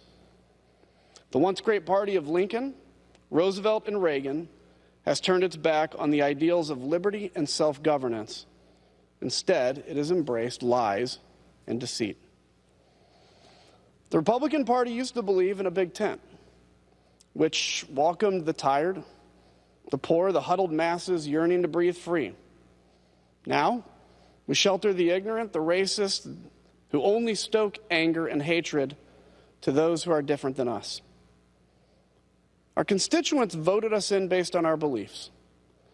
The once great party of Lincoln, Roosevelt, and Reagan has turned its back on the ideals of liberty and self-governance. Instead, it has embraced lies and deceit. The Republican Party used to believe in a big tent, which welcomed the tired, the poor, the huddled masses yearning to breathe free. Now, we shelter the ignorant, the racist, who only stoke anger and hatred to those who are different than us. Our constituents voted us in based on our beliefs,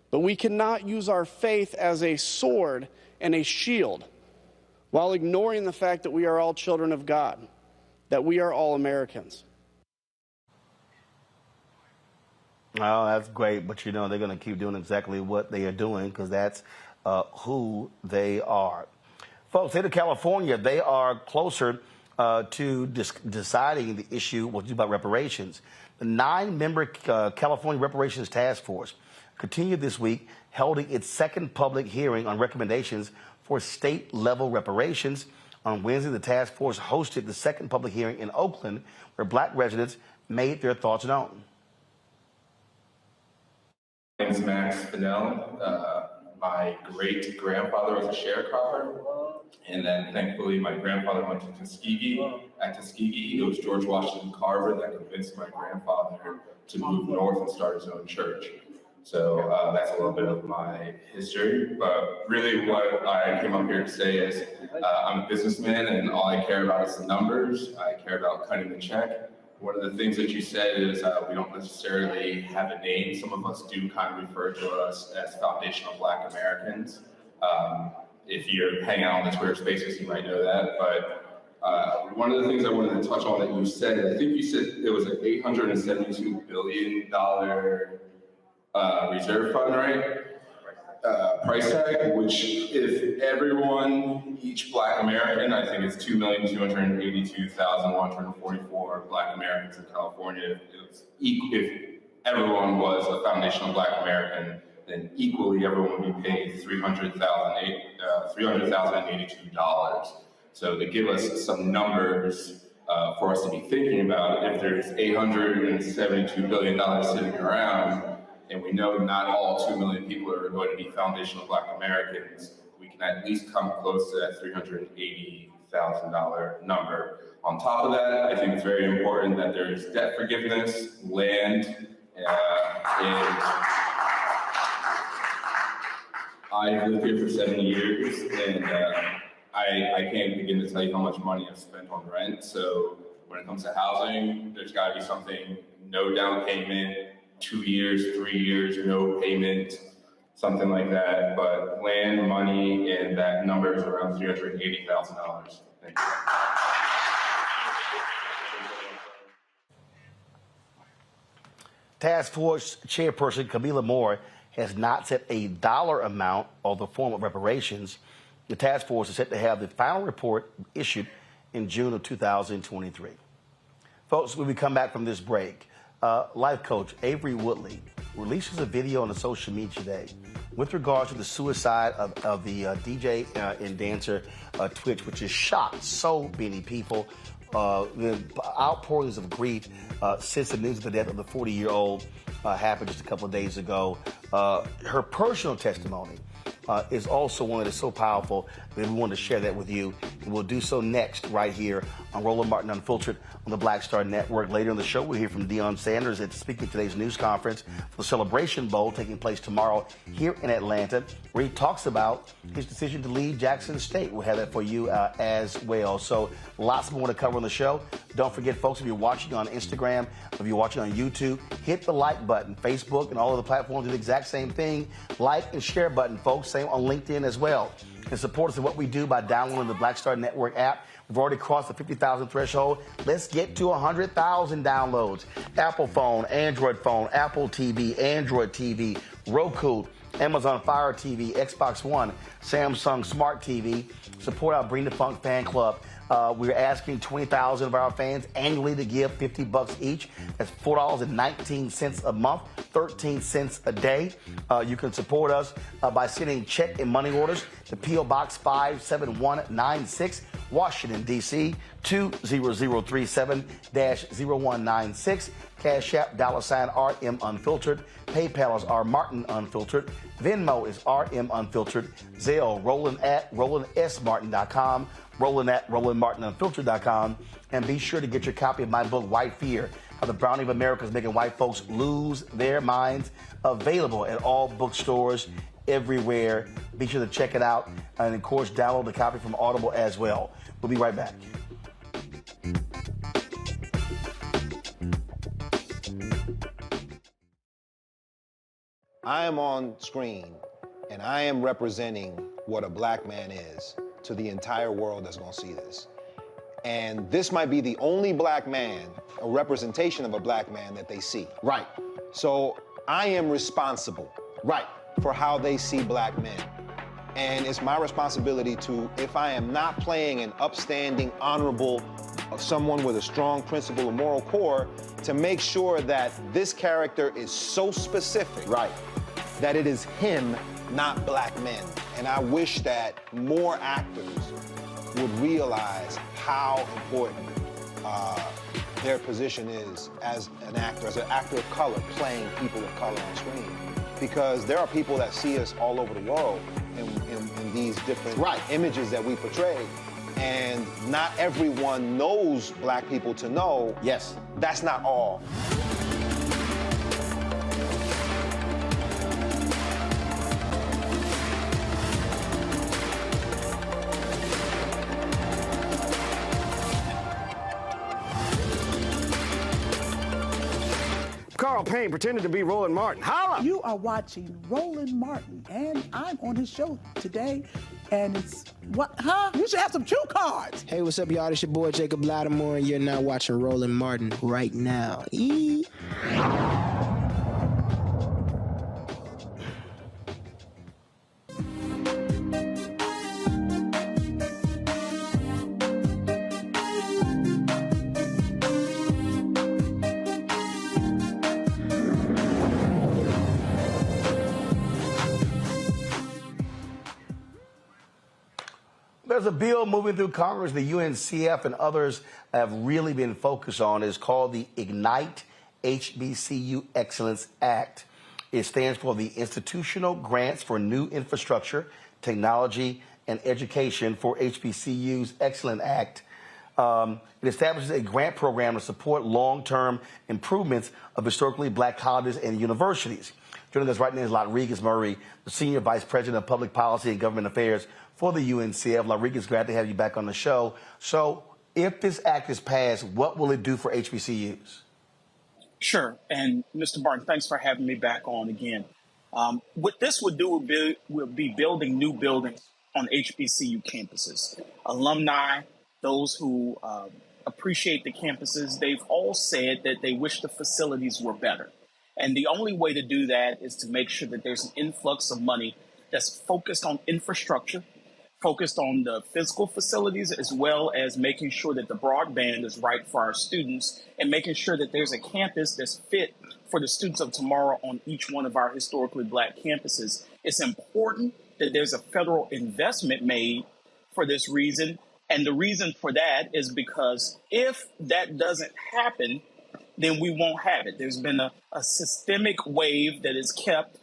but we cannot use our faith as a sword and a shield while ignoring the fact that we are all children of God, that we are all Americans. Oh, that's great, but they're going to keep doing exactly what they are doing because that's who they are. Folks, state of California, they are closer to deciding the issue about reparations. The 9-member California Reparations Task Force continued this week, holding its second public hearing on recommendations for state-level reparations. On Wednesday, the task force hosted the second public hearing in Oakland, where Black residents made their thoughts known. My name is Max Fennell. My great-grandfather was a sharecropper, and then thankfully my grandfather went to Tuskegee. At Tuskegee, it was George Washington Carver that convinced my grandfather to move north and start his own church. So that's a little bit of my history, but really what I came up here to say is I'm a businessman and all I care about is the numbers. I care about cutting the check. One of the things that you said is we don't necessarily have a name. Some of us do kind of refer to us as foundational Black Americans. If you're hanging out on the Twitter spaces, you might know that. But one of the things I wanted to touch on that you said, I think you said it was an $872 billion reserve fund, right? Price tag, which if everyone, each Black American, I think it's 2,282,144 Black Americans in California, if everyone was a foundational Black American, then equally everyone would be paid $300,082. So to give us some numbers for us to be thinking about, if there's $872 billion sitting around, and we know not all 2 million people are going to be foundational Black Americans, we can at least come close to that $380,000 number. On top of that, I think it's very important that there's debt forgiveness, land, and I've lived here for 7 years, and I can't begin to tell you how much money I've spent on rent. So when it comes to housing, there's got to be something, no down payment, 2 years, 3 years, no payment, something like that. But land, money, and that number is around $380,000. Thank you. Task Force Chairperson Camila Moore has not set a dollar amount or the form of reparations. The task force is set to have the final report issued in June of 2023. Folks, when we come back from this break, life coach Avery Woodley releases a video on the social media today with regards to the suicide of the DJ and dancer Twitch, which has shocked so many people. The outpourings of grief since the news of the death of the 40-year-old happened just a couple of days ago. Her personal testimony is also one that is so powerful that we wanted to share that with you. And we'll do so next right here on Roland Martin Unfiltered on the Black Star Network. Later in the show, we'll hear from Deion Sanders at speaking at today's news conference for the Celebration Bowl taking place tomorrow here in Atlanta, where he talks about his decision to leave Jackson State. We'll have that for you as well. So lots more to cover on the show. Don't forget, folks, if you're watching on Instagram, if you're watching on YouTube, hit the like button. Facebook and all of the platforms do the exact same thing. Like and share button, folks. Same on LinkedIn as well. And support us in what we do by downloading the Black Star Network app. We've already crossed the 50,000 threshold. Let's get to 100,000 downloads. Apple phone, Android phone, Apple TV, Android TV, Roku, Amazon Fire TV, Xbox One, Samsung Smart TV. Support our Bring the Funk fan club. We're asking 20,000 of our fans annually to give $50 each. That's $4.19 a month, 13 cents a day. You can support us by sending check and money orders to P.O. Box 57196, Washington, D.C., 20037-0196. Cash App, $RM Unfiltered. PayPal is R Martin Unfiltered. Venmo is RM Unfiltered. Zelle, RolandSMartin.com. Roland@RolandMartinUnfiltered.com. And be sure to get your copy of my book, White Fear, How the Browning of America is Making White Folks Lose Their Minds, available at all bookstores everywhere. Be sure to check it out. And, of course, download the copy from Audible as well. We'll be right back. I am on screen, and I am representing what a black man is to the entire world that's gonna see this. And this might be the only black man, a representation of a black man that they see. Right. So I am responsible. Right. For how they see black men. And it's my responsibility to, if I am not playing an upstanding, honorable, someone with a strong principle or moral core, to make sure that this character is so specific. Right. That it is him, not black men. And I wish that more actors would realize how important their position is as an actor of color, playing people of color on screen. Because there are people that see us all over the world in these different images that we portray. And not everyone knows black people to know, yes, that's not all. Carl Payne pretended to be Roland Martin. Holla! You are watching Roland Martin, and I'm on his show today, and it's, what, huh? You should have some cue cards. Hey, what's up, y'all? It's your boy, Jacob Lattimore, and you're now watching Roland Martin right now. There's a bill moving through Congress the UNCF and others have really been focused on. It's called the Ignite HBCU Excellence Act. It stands for the Institutional Grants for New Infrastructure, Technology, and Education for HBCUs Excellence Act. It establishes a grant program to support long-term improvements of historically black colleges and universities. Joining us right now is Rodriguez Murray, the Senior Vice President of Public Policy and Government Affairs for the UNCF. Rodriguez, glad to have you back on the show. So if this act is passed, what will it do for HBCUs? Sure. And Mr. Martin, thanks for having me back on again. What this would do would be building new buildings on HBCU campuses. Alumni, those who appreciate the campuses, they've all said that they wish the facilities were better. And the only way to do that is to make sure that there's an influx of money that's focused on infrastructure, focused on the physical facilities, as well as making sure that the broadband is right for our students and making sure that there's a campus that's fit for the students of tomorrow on each one of our historically black campuses. It's important that there's a federal investment made for this reason. And the reason for that is because if that doesn't happen, then we won't have it. There's been a systemic wave that has kept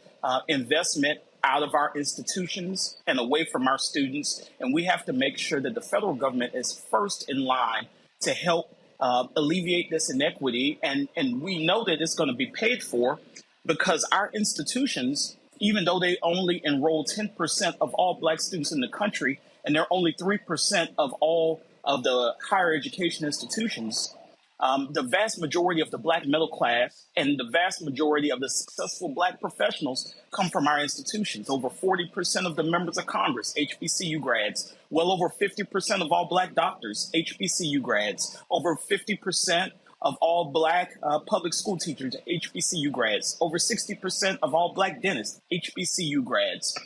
investment out of our institutions and away from our students. And we have to make sure that the federal government is first in line to help alleviate this inequity. And we know that it's going to be paid for because our institutions, even though they only enroll 10% of all Black students in the country, and they're only 3% of all of the higher education institutions, the vast majority of the Black middle class and the vast majority of the successful Black professionals come from our institutions. Over 40% of the members of Congress, HBCU grads. Well over 50% of all Black doctors, HBCU grads. Over 50% of all Black public school teachers, HBCU grads. Over 60% of all Black dentists, HBCU grads.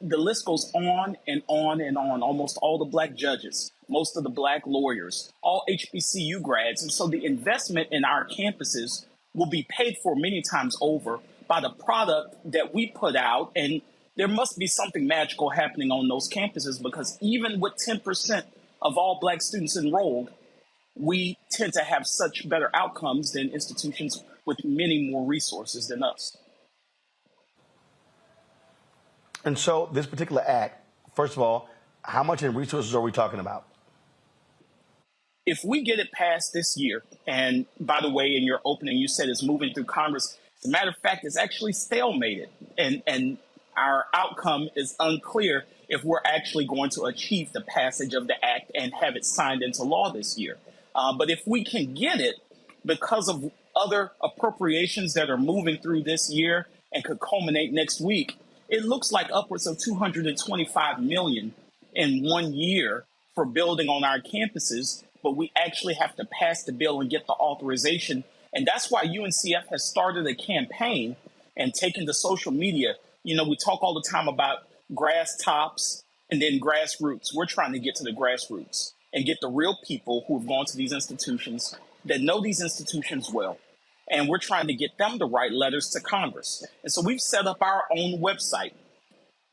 The list goes on and on and on. Almost all the Black judges, most of the Black lawyers, all HBCU grads. And so the investment in our campuses will be paid for many times over by the product that we put out. And there must be something magical happening on those campuses, because even with 10% of all Black students enrolled, we tend to have such better outcomes than institutions with many more resources than us. And so this particular act, first of all, how much in resources are we talking about? If we get it passed this year, and by the way, in your opening, you said it's moving through Congress. As a matter of fact, it's actually stalemated, and our outcome is unclear if we're actually going to achieve the passage of the act and have it signed into law this year. But if we can get it, because of other appropriations that are moving through this year and could culminate next week, it looks like upwards of $225 million in 1 year for building on our campuses. But we actually have to pass the bill and get the authorization. And that's why UNCF has started a campaign and taken to social media. You know, we talk all the time about grass tops and then grassroots. We're trying to get to the grassroots and get the real people who have gone to these institutions, that know these institutions well. And we're trying to get them to write letters to Congress. And so we've set up our own website,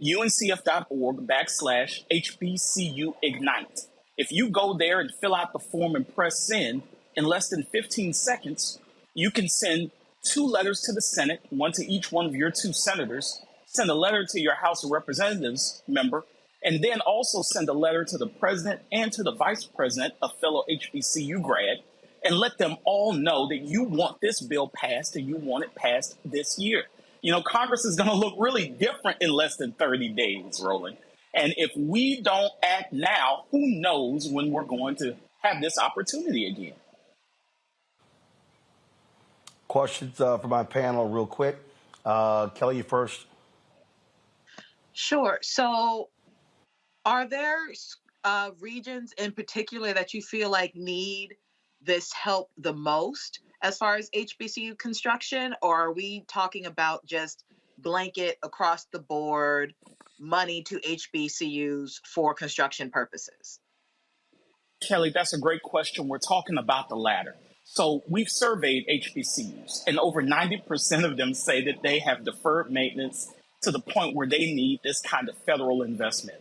uncf.org/HBCU Ignite. If you go there and fill out the form and press send, in less than 15 seconds, you can send 2 letters to the Senate, one to each one of your 2 senators, send a letter to your House of Representatives member, and then also send a letter to the president and to the vice president, a fellow HBCU grad, and let them all know that you want this bill passed and you want it passed this year. You know, Congress is going to look really different in less than 30 days, Roland. And if we don't act now, who knows when we're going to have this opportunity again. Questions for my panel real quick. Kelly, you first. Sure. So are there regions in particular that you feel like need this help the most as far as HBCU construction, or are we talking about just blanket across the board money to HBCUs for construction purposes? Kelly, that's a great question. We're talking about the latter. So we've surveyed HBCUs, and over 90% of them say that they have deferred maintenance to the point where they need this kind of federal investment.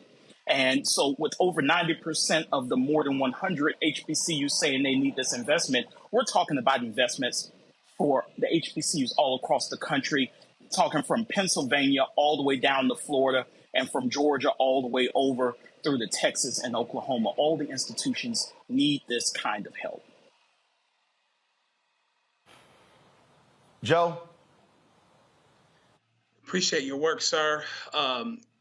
And so with over 90% of the more than 100 HBCUs saying they need this investment, we're talking about investments for the HBCUs all across the country, talking from Pennsylvania all the way down to Florida, and from Georgia all the way over through to Texas and Oklahoma. All the institutions need this kind of help. Joe? Appreciate your work, sir.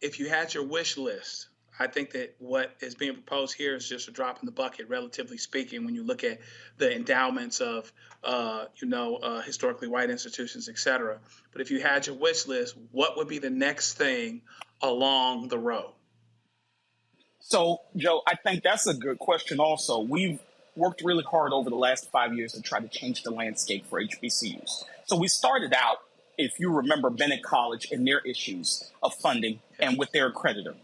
If you had your wish list, I think that what is being proposed here is just a drop in the bucket, relatively speaking, when you look at the endowments of, historically white institutions, et cetera. But if you had your wish list, what would be the next thing along the road? So, Joe, I think that's a good question also. We've worked really hard over the last 5 years to try to change the landscape for HBCUs. So we started out, if you remember, Bennett College and their issues of funding and with their accreditor.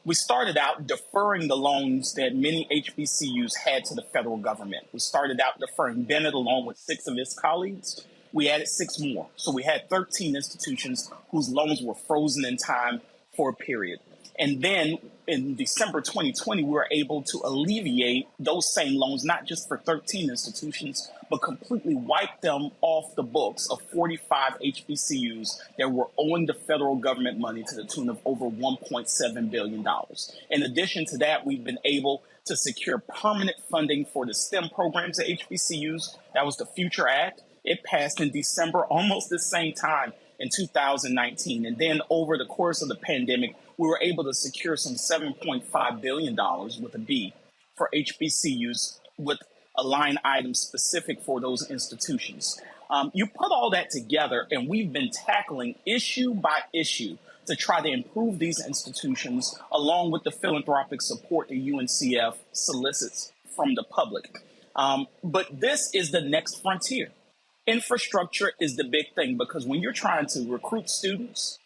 We started out deferring the loans that many HBCUs had to the federal government. We started out deferring Bennett along with 6 of his colleagues. We added 6 more. So we had 13 institutions whose loans were frozen in time for a period. And then in December 2020, we were able to alleviate those same loans, not just for 13 institutions, but completely wipe them off the books of 45 HBCUs that were owing the federal government money to the tune of over $1.7 billion. In addition to that, we've been able to secure permanent funding for the STEM programs at HBCUs. That was the Future Act. It passed in December, almost the same time in 2019. And then over the course of the pandemic, we were able to secure some $7.5 billion with a B for HBCUs with a line item specific for those institutions. You put all that together, and we've been tackling issue by issue to try to improve these institutions, along with the philanthropic support the UNCF solicits from the public. But this is the next frontier. Infrastructure is the big thing, because when you're trying to recruit students,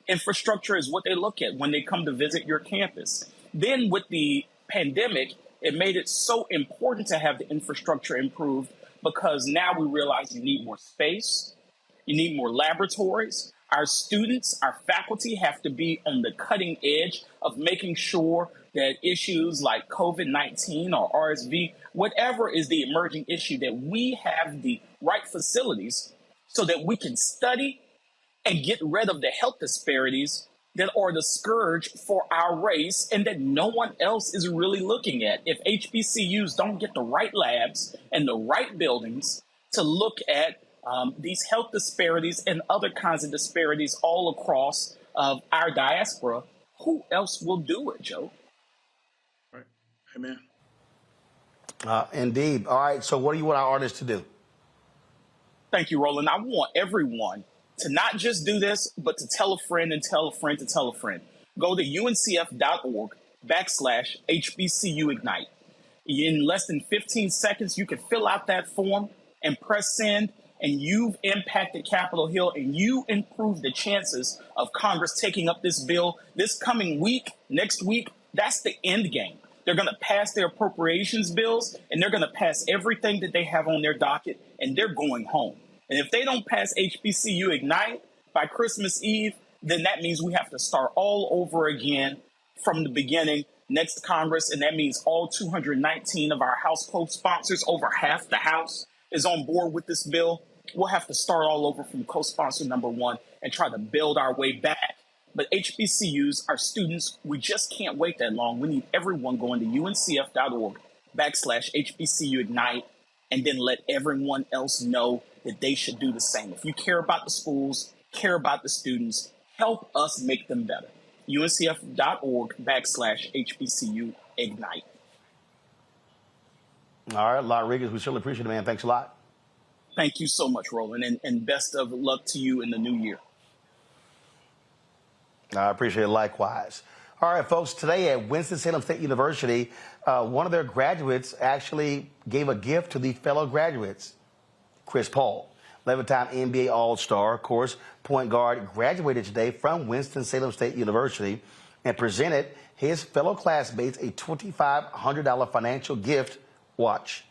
infrastructure is what they look at when they come to visit your campus. Then with the pandemic, it made it so important to have the infrastructure improved, because now we realize you need more space, you need more laboratories. Our students, our faculty have to be on the cutting edge of making sure that issues like COVID-19 or RSV, whatever is the emerging issue, that we have the right facilities so that we can study and get rid of the health disparities that are the scourge for our race and that no one else is really looking at. If HBCUs don't get the right labs and the right buildings to look at these health disparities and other kinds of disparities all across our diaspora, who else will do it, Joe? Right. Amen. Indeed. All right. So what do you want our artists to do? Thank you, Roland. I want everyone to not just do this, but to tell a friend and tell a friend to tell a friend. Go to uncf.org/HBCU Ignite. In less than 15 seconds, you can fill out that form and press send, and you've impacted Capitol Hill, and you improve the chances of Congress taking up this bill this coming week, next week. That's the end game. They're going to pass their appropriations bills, and they're going to pass everything that they have on their docket, and they're going home. And if they don't pass HBCU Ignite by Christmas Eve, then that means we have to start all over again from the beginning next Congress. And that means all 219 of our House co-sponsors, over half the House, is on board with this bill. We'll have to start all over from co-sponsor number one and try to build our way back. But HBCUs, our students, we just can't wait that long. We need everyone going to uncf.org/HBCU Ignite, and then let everyone else know that they should do the same. If you care about the schools, care about the students, help us make them better. uncf.org/HBCU Ignite. All right, Rodriguez, we certainly appreciate it, man. Thanks a lot. Thank you so much, Roland, and best of luck to you in the new year. I appreciate it likewise. All right, folks, today at Winston-Salem State University, one of their graduates actually gave a gift to the fellow graduates. Chris Paul, 11-time NBA All-Star, of course, point guard, graduated today from Winston-Salem State University and presented his fellow classmates a $2,500 financial gift. Watch.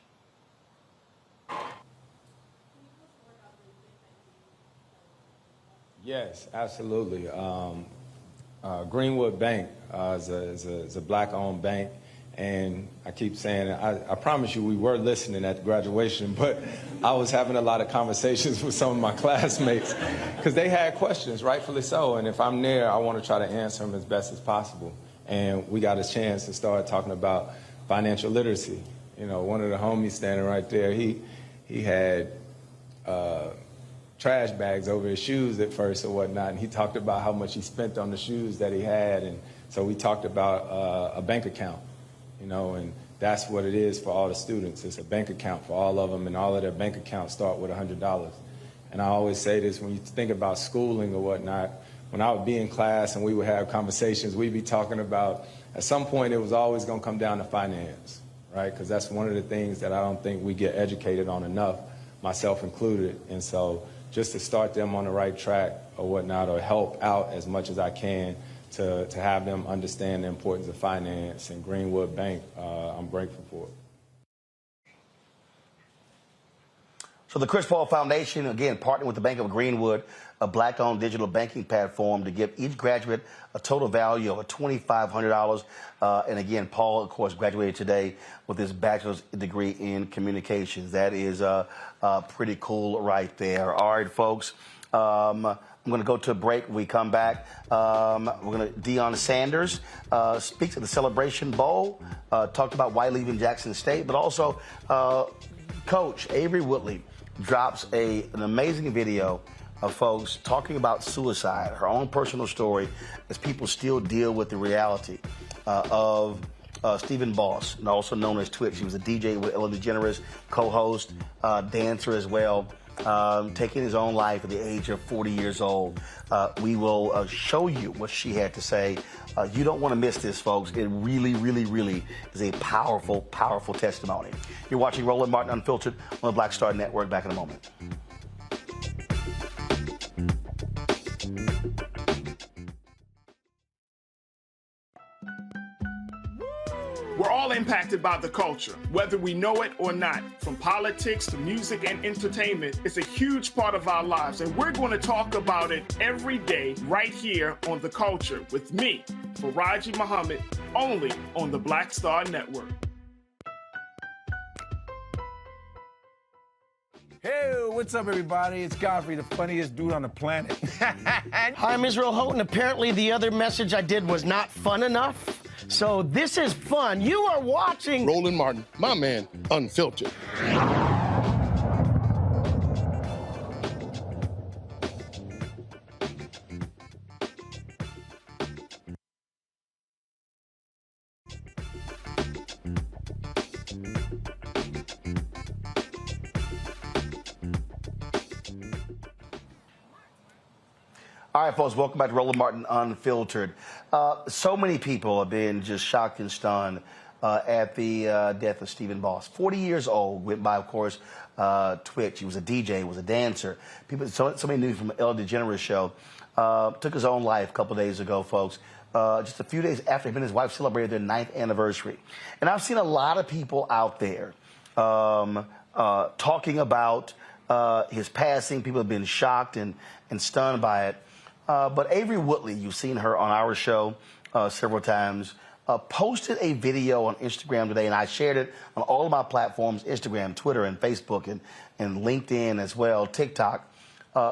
Yes, absolutely. Greenwood Bank is a black-owned bank, and I keep saying it, I promise you we were listening at the graduation, but I was having a lot of conversations with some of my classmates because they had questions, rightfully so, and if I'm there, I want to try to answer them as best as possible. And we got a chance to start talking about financial literacy. You know, one of the homies standing right there, he had trash bags over his shoes at first or whatnot, and he talked about how much he spent on the shoes that he had, and so we talked about a bank account, you know, and that's what it is for all the students. It's a bank account for all of them, and all of their bank accounts start with $100. And I always say this, when you think about schooling or whatnot, when I would be in class and we would have conversations, we'd be talking about, at some point it was always going to come down to finance, right? Because that's one of the things that I don't think we get educated on enough, myself included. And so just to start them on the right track or whatnot, or help out as much as I can to have them understand the importance of finance and Greenwood Bank, I'm grateful for it. So the Chris Paul Foundation, again, partnered with the Bank of Greenwood, a black-owned digital banking platform to give each graduate a total value of $2,500. And again, Paul, of course, graduated today with his bachelor's degree in communications. That is pretty cool right there. All right, folks. I'm going to go to a break. When we come back, Deion Sanders speaks at the Celebration Bowl, talked about why leaving Jackson State, but also Coach Avery Woodley drops an amazing video of folks talking about suicide, her own personal story, as people still deal with the reality of Stephen Boss, and also known as Twitch. He was a DJ with Ellen DeGeneres, co-host, dancer as well, taking his own life at the age of 40 years old. We will show you what she had to say. You don't want to miss this, folks. It really, really, really is a powerful, powerful testimony. You're watching Roland Martin Unfiltered on the Black Star Network. Back in a moment. We're all impacted by the culture, whether we know it or not. From politics to music and entertainment, it's a huge part of our lives, and we're going to talk about it every day right here on The Culture with me, Faraji Muhammad, only on the Black Star Network. Hey, what's up, everybody? It's Godfrey, the funniest dude on the planet. Hi, I'm Israel Houghton. Apparently, the other message I did was not fun enough. So this is fun. You are watching Roland Martin, my man, Unfiltered. All right, folks, welcome back to Roland Martin Unfiltered. So many people have been just shocked and stunned at the death of Stephen Boss. 40 years old, went by, of course, Twitch. He was a DJ, was a dancer. People, so many knew from the Ellen DeGeneres show. Took his own life a couple days ago, folks. Just a few days after him and his wife celebrated their 9th anniversary. And I've seen a lot of people out there talking about his passing. People have been shocked and stunned by it. But Avery Woodley, you've seen her on our show several times, posted a video on Instagram today, and I shared it on all of my platforms, Instagram, Twitter, and Facebook, and LinkedIn as well, TikTok,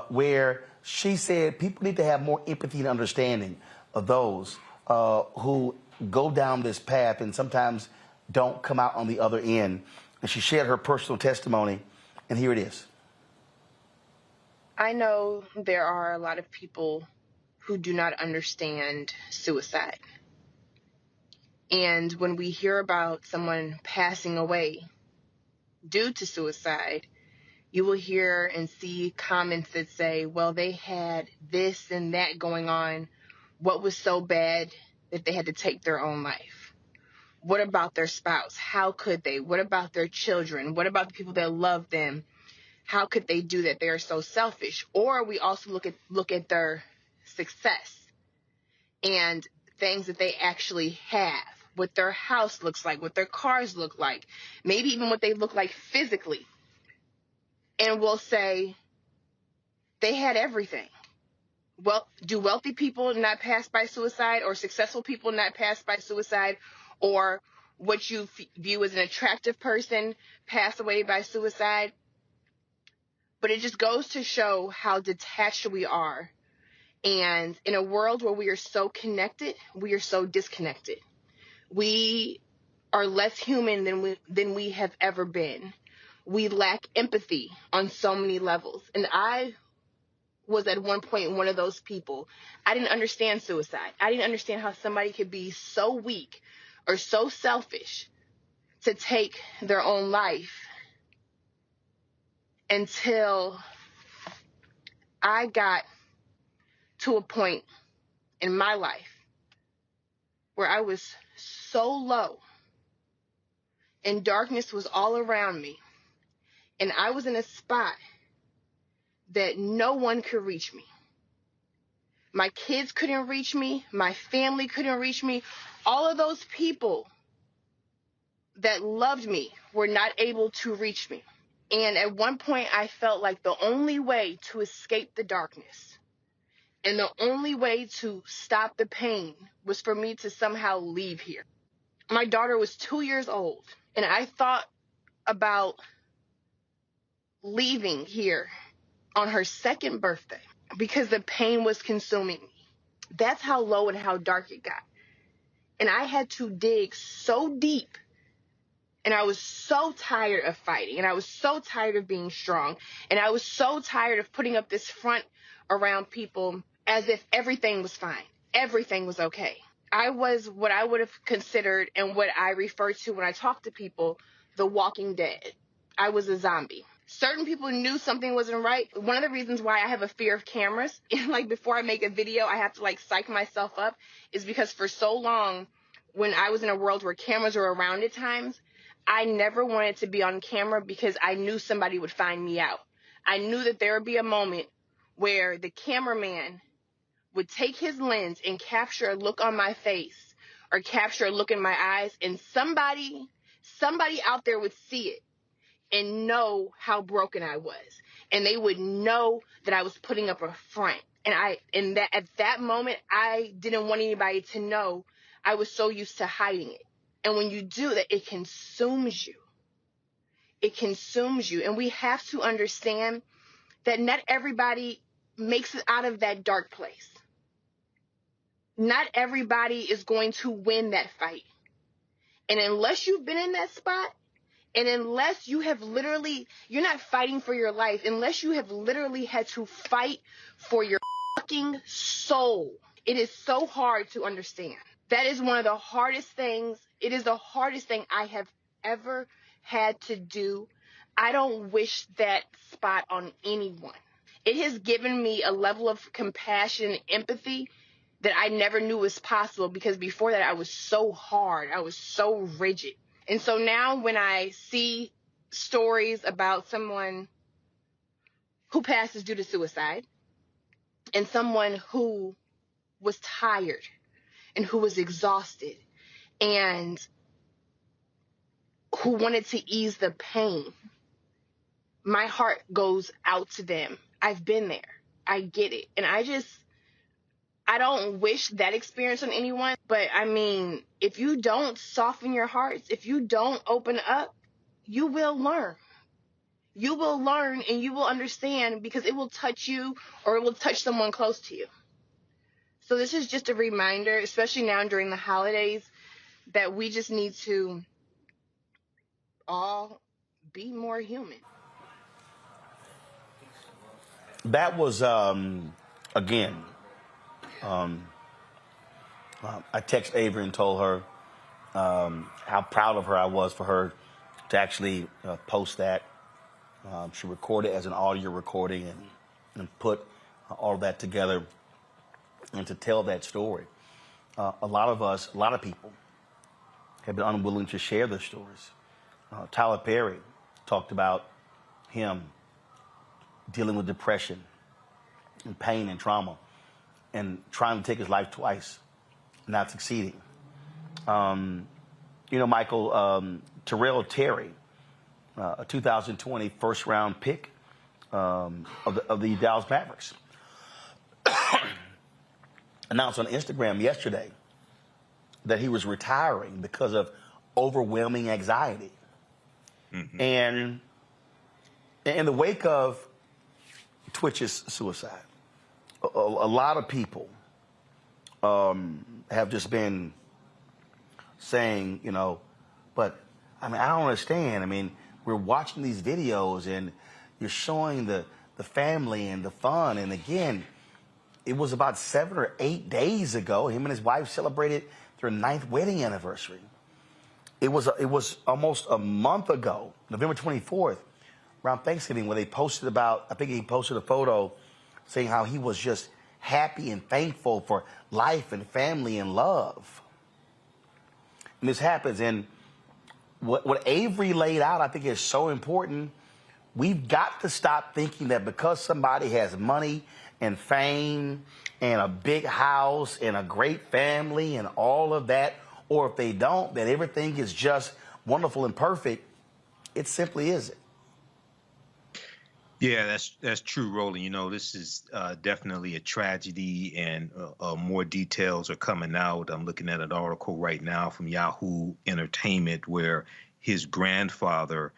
where she said people need to have more empathy and understanding of those who go down this path and sometimes don't come out on the other end. And she shared her personal testimony, and here it is. I know there are a lot of people who do not understand suicide. And when we hear about someone passing away due to suicide, you will hear and see comments that say, well, they had this and that going on. What was so bad that they had to take their own life? What about their spouse? How could they? What about their children? What about the people that love them? How could they do that? They are so selfish. Or we also look at their success and things that they actually have, what their house looks like, what their cars look like, maybe even what they look like physically. And we'll say they had everything. Well, do wealthy people not pass by suicide, or successful people not pass by suicide, or what you view as an attractive person pass away by suicide? But it just goes to show how detached we are. And in a world where we are so connected, we are so disconnected. We are less human than we have ever been. We lack empathy on so many levels. And I was at one point one of those people. I didn't understand suicide. I didn't understand how somebody could be so weak or so selfish to take their own life, until I got to a point in my life where I was so low and darkness was all around me, and I was in a spot that no one could reach me. My kids couldn't reach me. My family couldn't reach me. All of those people that loved me were not able to reach me. And at one point, I felt like the only way to escape the darkness and the only way to stop the pain was for me to somehow leave here. My daughter was 2 years old, and I thought about leaving here on her second birthday because the pain was consuming me. That's how low and how dark it got. And I had to dig so deep, and I was so tired of fighting, and I was so tired of being strong, and I was so tired of putting up this front around people as if everything was fine, everything was okay. I was what I would have considered and what I refer to when I talk to people, the walking dead. I was a zombie. Certain people knew something wasn't right. One of the reasons why I have a fear of cameras, like before I make a video, I have to like psych myself up, is because for so long, when I was in a world where cameras were around at times, I never wanted to be on camera because I knew somebody would find me out. I knew that there would be a moment where the cameraman would take his lens and capture a look on my face or capture a look in my eyes, and somebody out there would see it and know how broken I was. And they would know that I was putting up a front. And at that moment, I didn't want anybody to know. I was so used to hiding it. And when you do that, it consumes you. It consumes you. And we have to understand that not everybody makes it out of that dark place. Not everybody is going to win that fight. And unless you've been in that spot, and unless you have literally, you're not fighting for your life, unless you have literally had to fight for your fucking soul, it is so hard to understand. That is one of the hardest things. It is the hardest thing I have ever had to do. I don't wish that spot on anyone. It has given me a level of compassion and empathy that I never knew was possible, because before that I was so hard. I was so rigid. And so now when I see stories about someone who passes due to suicide and someone who was tired and who was exhausted and who wanted to ease the pain, my heart goes out to them. I've been there. I get it. And I don't wish that experience on anyone, but I mean, if you don't soften your hearts, if you don't open up, you will learn. You will learn and you will understand, because it will touch you or it will touch someone close to you. So this is just a reminder, especially now during the holidays, that we just need to all be more human. That was, again, I texted Avery and told her how proud of her I was for her to actually post that. She recorded as an audio recording and put all that together and to tell that story. A lot of people have been unwilling to share their stories. Tyler Perry talked about him dealing with depression and pain and trauma and trying to take his life twice, not succeeding. Michael, Terrell Terry, a 2020 first-round pick of the Dallas Mavericks, announced on Instagram yesterday that he was retiring because of overwhelming anxiety. Mm-hmm. And in the wake of Twitch's suicide, a lot of people have just been saying, but I mean, I don't understand. I mean, we're watching these videos and you're showing the family and the fun. And again, it was about 7 or 8 days ago, him and his wife celebrated their 9th wedding anniversary. It was almost a month ago, November 24th, around Thanksgiving, where they posted I think he posted a photo saying how he was just happy and thankful for life and family and love. And this happens. And what Avery laid out, I think, is so important. We've got to stop thinking that because somebody has money and fame and a big house and a great family and all of that, or if they don't, that everything is just wonderful and perfect. It simply isn't. Yeah, that's true, Roland. You know, this is definitely a tragedy, and more details are coming out. I'm looking at an article right now from Yahoo Entertainment where his grandfather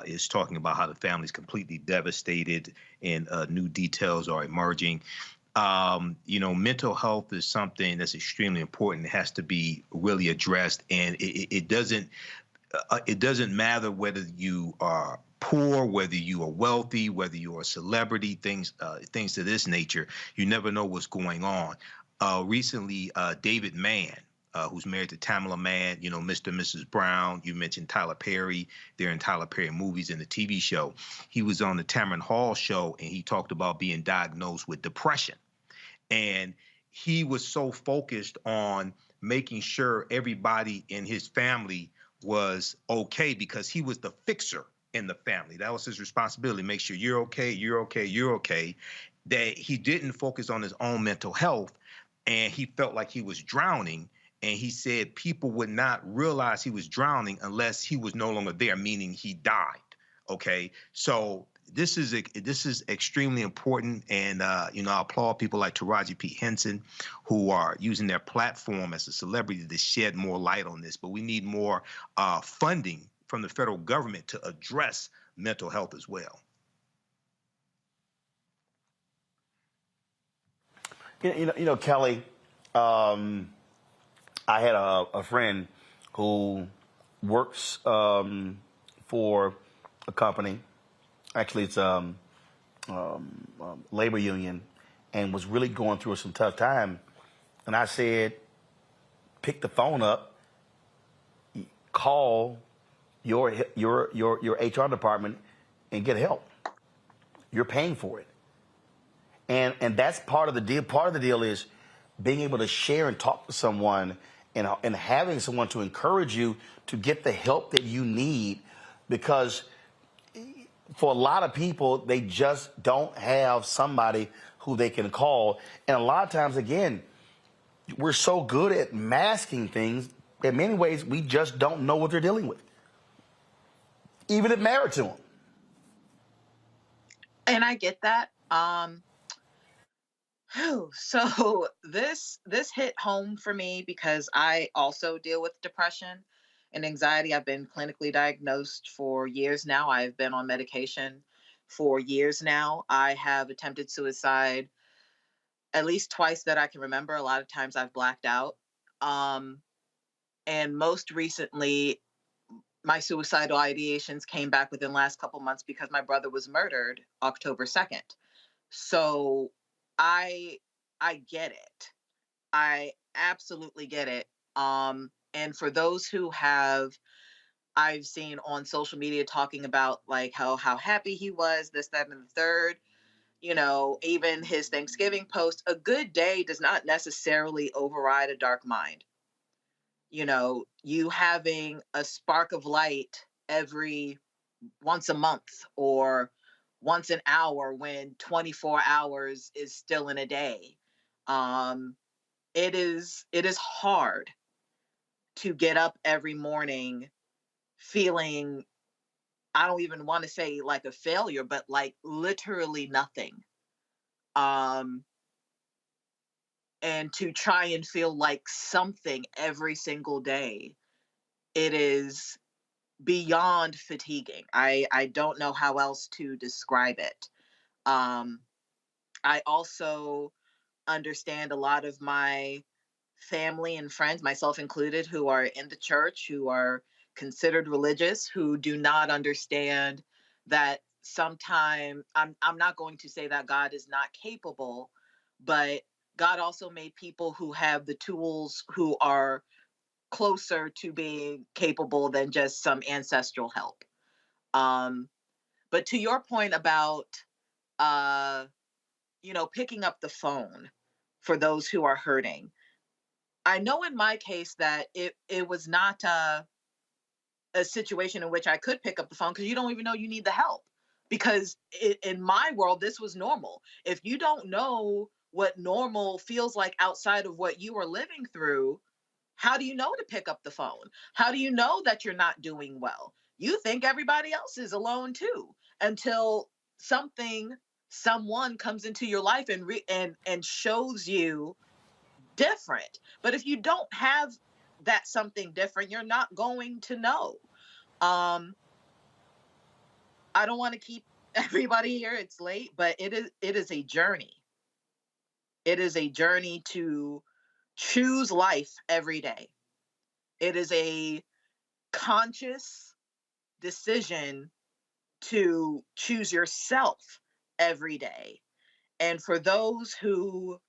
is talking about how the family's completely devastated, and new details are emerging. You know, mental health is something that's extremely important. It has to be really addressed, and it doesn't matter whether you are poor, whether you are wealthy, whether you are a celebrity, things to this nature. You never know what's going on. Recently, David Mann, who's married to Tamala Mann, you know, Mr. and Mrs. Brown. You mentioned Tyler Perry. They're in Tyler Perry movies and the TV show. He was on the Tamron Hall show, and he talked about being diagnosed with depression. And he was so focused on making sure everybody in his family was okay, because he was the fixer in the family. That was his responsibility, make sure you're okay, you're okay, you're okay. That he didn't focus on his own mental health, and he felt like he was drowning. And he said people would not realize he was drowning unless he was no longer there, meaning he died. Okay, so this is extremely important, and you know, I applaud people like Taraji P. Henson, who are using their platform as a celebrity to shed more light on this. But we need more funding from the federal government to address mental health as well. You know, Kelly, I had a friend who works for a company. Actually, it's labor union, and was really going through some tough time. And I said, pick the phone up, call your HR department, and get help. You're paying for it, and that's part of the deal. Part of the deal is being able to share and talk to someone, and having someone to encourage you to get the help that you need, because for a lot of people, they just don't have somebody who they can call. And a lot of times, again, we're so good at masking things. In many ways, we just don't know what they're dealing with, even if married to them. And I get that. So this hit home for me because I also deal with depression and anxiety. I've been clinically diagnosed for years now. I've been on medication for years now. I have attempted suicide at least twice that I can remember. A lot of times I've blacked out. And most recently, my suicidal ideations came back within the last couple months because my brother was murdered October 2nd. So I get it. I absolutely get it. And for those who I've seen on social media talking about like how happy he was, this, that, and the third, you know, even his Thanksgiving post, a good day does not necessarily override a dark mind. You know, you having a spark of light every once a month or once an hour when 24 hours is still in a day. It is hard to get up every morning feeling, I don't even want to say like a failure, but like literally nothing. And to try and feel like something every single day, it is beyond fatiguing. I don't know how else to describe it. I also understand a lot of my family and friends, myself included, who are in the church, who are considered religious, who do not understand that sometimes I'm not going to say that God is not capable, but God also made people who have the tools, who are closer to being capable than just some ancestral help. But to your point about picking up the phone for those who are hurting, I know in my case that it was not a situation in which I could pick up the phone, because you don't even know you need the help. Because in my world, this was normal. If you don't know what normal feels like outside of what you are living through, how do you know to pick up the phone? How do you know that you're not doing well? You think everybody else is alone too, until someone comes into your life and shows you different. But if you don't have that something different, you're not going to know. I don't want to keep everybody here. It's late, but it is a journey. It is a journey to choose life every day. It is a conscious decision to choose yourself every day. And for those who,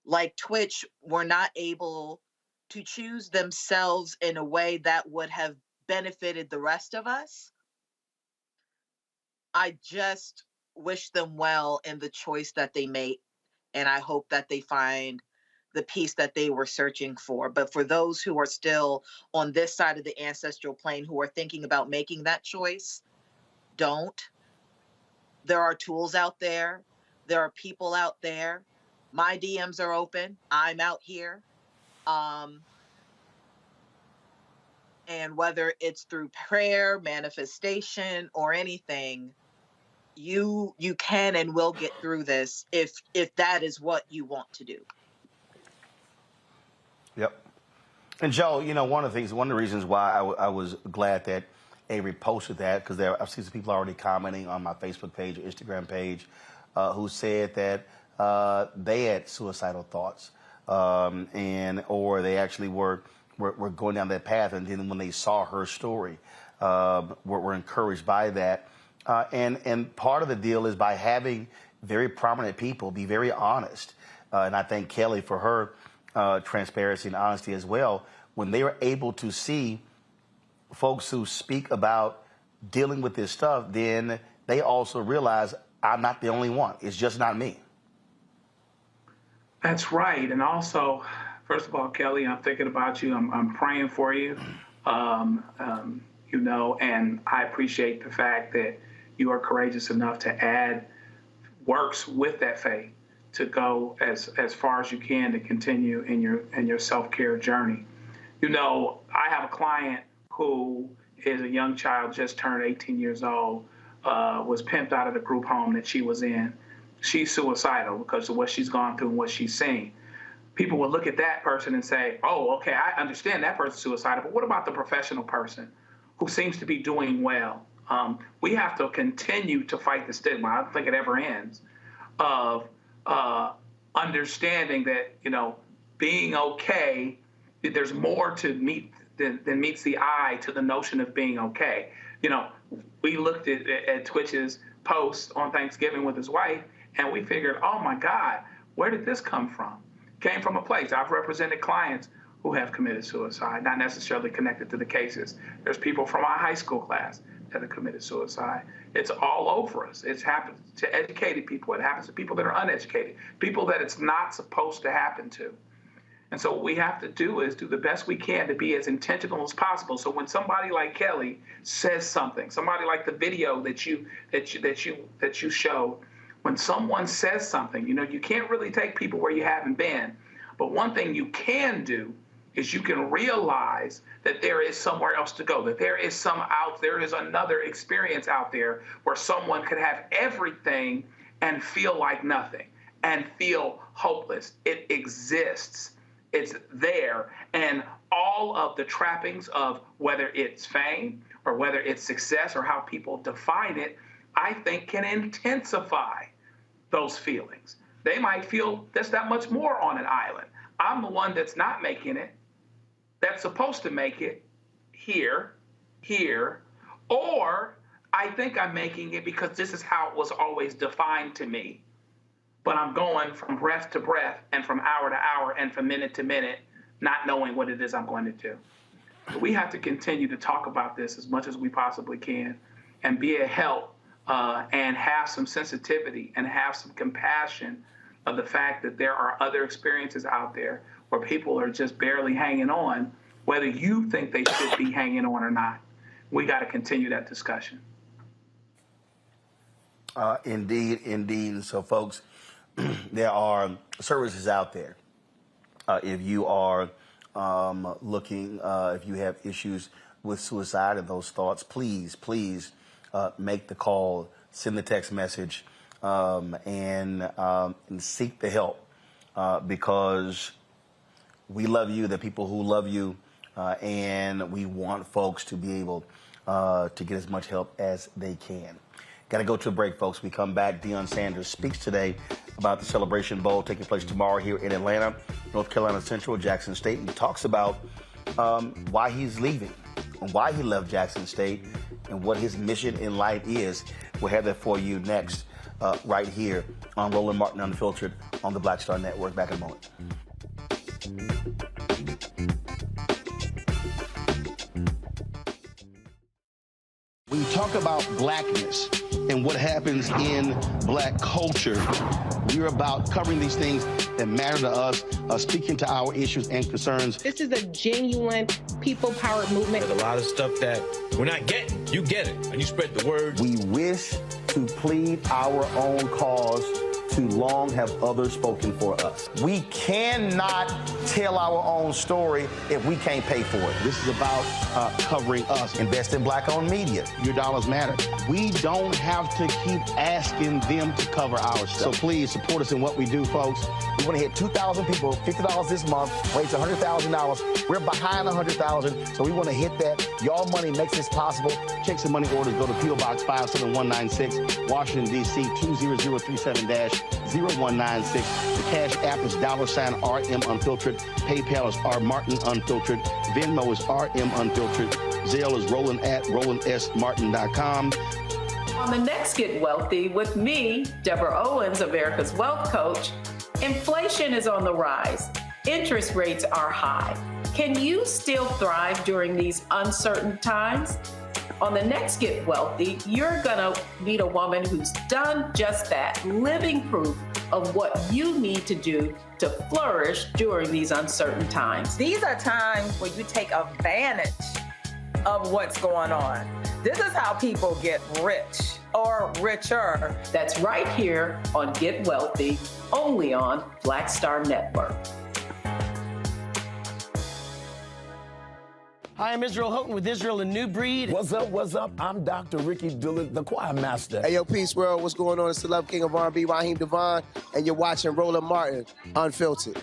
like Twitch, were not able to choose themselves in a way that would have benefited the rest of us, I just wish them well in the choice that they made. And I hope that they find the peace that they were searching for. But for those who are still on this side of the ancestral plane, who are thinking about making that choice, don't. There are tools out there. There are people out there. My DMs are open. I'm out here. And whether it's through prayer, manifestation, or anything, you can and will get through this if that is what you want to do. Yep. And Joe, one of the reasons why I was glad that Avery posted that, because I've seen some people already commenting on my Facebook page or Instagram page who said that they had suicidal thoughts or they actually were going down that path, and then when they saw her story, were encouraged by that. And part of the deal is by having very prominent people be very honest. And I thank Kelly for her transparency and honesty as well. When they were able to see folks who speak about dealing with this stuff, then they also realize I'm not the only one. It's just not me. That's right. And also, first of all, Kelly, I'm thinking about you. I'm praying for you. And I appreciate the fact that you are courageous enough to add works with that faith to go as far as you can to continue in your self-care journey. I have a client who is a young child, just turned 18 years old, was pimped out of the group home that she was in. She's suicidal because of what she's gone through and what she's seen. People will look at that person and say, oh, okay, I understand that person's suicidal, but what about the professional person who seems to be doing well? We have to continue to fight the stigma. I don't think it ever ends of understanding that, being okay, there's more to meet than meets the eye to the notion of being okay. We looked at Twitch's post on Thanksgiving with his wife, and we figured, oh my God, where did this come from? Came from a place. I've represented clients who have committed suicide, not necessarily connected to the cases. There's people from our high school class that have committed suicide. It's all over us. It happens to educated people. It happens to people that are uneducated, people that it's not supposed to happen to. And so what we have to do is do the best we can to be as intentional as possible. So when somebody like Kelly says something, somebody like the video that you showed, when someone says something, you can't really take people where you haven't been. But one thing you can do is you can realize that there is somewhere else to go, that there is another experience out there where someone could have everything and feel like nothing and feel hopeless. It exists. It's there. And all of the trappings of whether it's fame or whether it's success or how people define it, I think can intensify those feelings. They might feel there's that much more on an island. I'm the one that's not making it, that's supposed to make it here, or I think I'm making it because this is how it was always defined to me. But I'm going from breath to breath and from hour to hour and from minute to minute, not knowing what it is I'm going to do. We have to continue to talk about this as much as we possibly can and be a help and have some sensitivity and have some compassion of the fact that there are other experiences out there where people are just barely hanging on, whether you think they should be hanging on or not. We got to continue that discussion. Indeed. So, folks, there are services out there. If you are looking, if you have issues with suicide and those thoughts, please make the call send the text message and seek the help because we love you, the people who love you, and we want folks to be able to get as much help as they can. Got to go to a break, folks. We come back. Deion Sanders speaks today about the Celebration Bowl taking place tomorrow here in Atlanta, North Carolina Central, Jackson State, and talks about why he's leaving, and why he left Jackson State, and what his mission in life is. We'll have that for you next, right here on Roland Martin Unfiltered on the Black Star Network. Back in a moment. When you talk about blackness and what happens in black culture, we're about covering these things that matter to us, speaking to our issues and concerns. This is a genuine people-powered movement. There's a lot of stuff that we're not getting. You get it, and you spread the word. We wish to plead our own cause. Too long have others spoken for us. We cannot tell our own story if we can't pay for it. This is about covering us. Invest in black-owned media. Your dollars matter. We don't have to keep asking them to cover our stuff. So please support us in what we do, folks. We want to hit 2,000 people, $50 this month, raise $100,000. We're behind 100,000, so we want to hit that. Y'all money makes this possible. Checks and money orders go to P.O. Box 57196, Washington, D.C. 20037-0196. The Cash App is $RM Unfiltered. PayPal is R Martin Unfiltered. Venmo is RM Unfiltered. Zelle is RolandS.Martin.com. On the next Get Wealthy with me, Deborah Owens, America's Wealth Coach, inflation is on the rise. Interest rates are high. Can you still thrive during these uncertain times? On the next Get Wealthy, you're gonna meet a woman who's done just that, living proof of what you need to do to flourish during these uncertain times. These are times where you take advantage of what's going on. This is how people get rich or richer. That's right here on Get Wealthy, only on Black Star Network. Hi, I'm Israel Houghton with Israel and New Breed. What's up, what's up? I'm Dr. Ricky Dillard, the choir master. Hey, yo, peace, world. What's going on? It's the Celeb King of R&B, Raheem Devon, and you're watching Roland Martin, Unfiltered.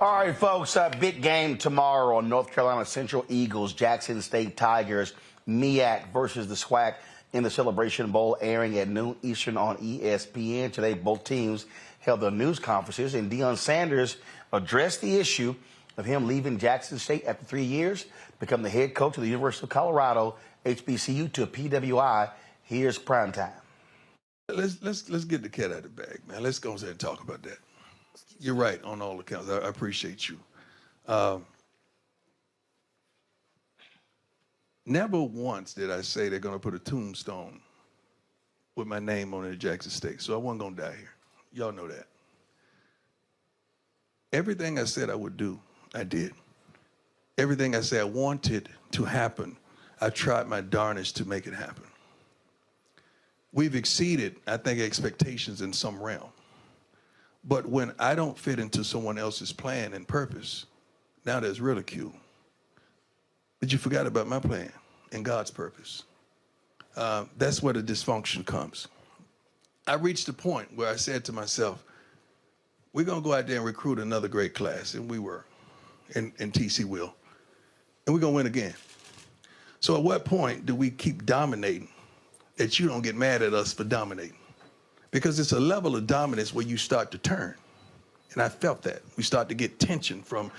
All right, folks, big game tomorrow on North Carolina Central Eagles, Jackson State Tigers, MEAC versus the SWAC in the Celebration Bowl, airing at noon Eastern on ESPN. Today, both teams held their news conferences, and Deion Sanders addressed the issue of him leaving Jackson State after 3 years, become the head coach of the University of Colorado, HBCU, to PWI. Here's primetime. Let's get the cat out of the bag, man. Let's go ahead and talk about that. You're right on all accounts. I appreciate you. Never once did I say they're going to put a tombstone with my name on it at Jackson State, so I wasn't going to die here. Y'all know that. Everything I said I would do, I did. Everything I said I wanted to happen, I tried my darnest to make it happen. We've exceeded, I think, expectations in some realm. But when I don't fit into someone else's plan and purpose, now there's ridicule. But you forgot about my plan and God's purpose. That's where the dysfunction comes. I reached a point where I said to myself, we're going to go out there and recruit another great class, and we were, and TC will, and we're going to win again. So at what point do we keep dominating that you don't get mad at us for dominating? Because it's a level of dominance where you start to turn. And I felt that. We start to get tension from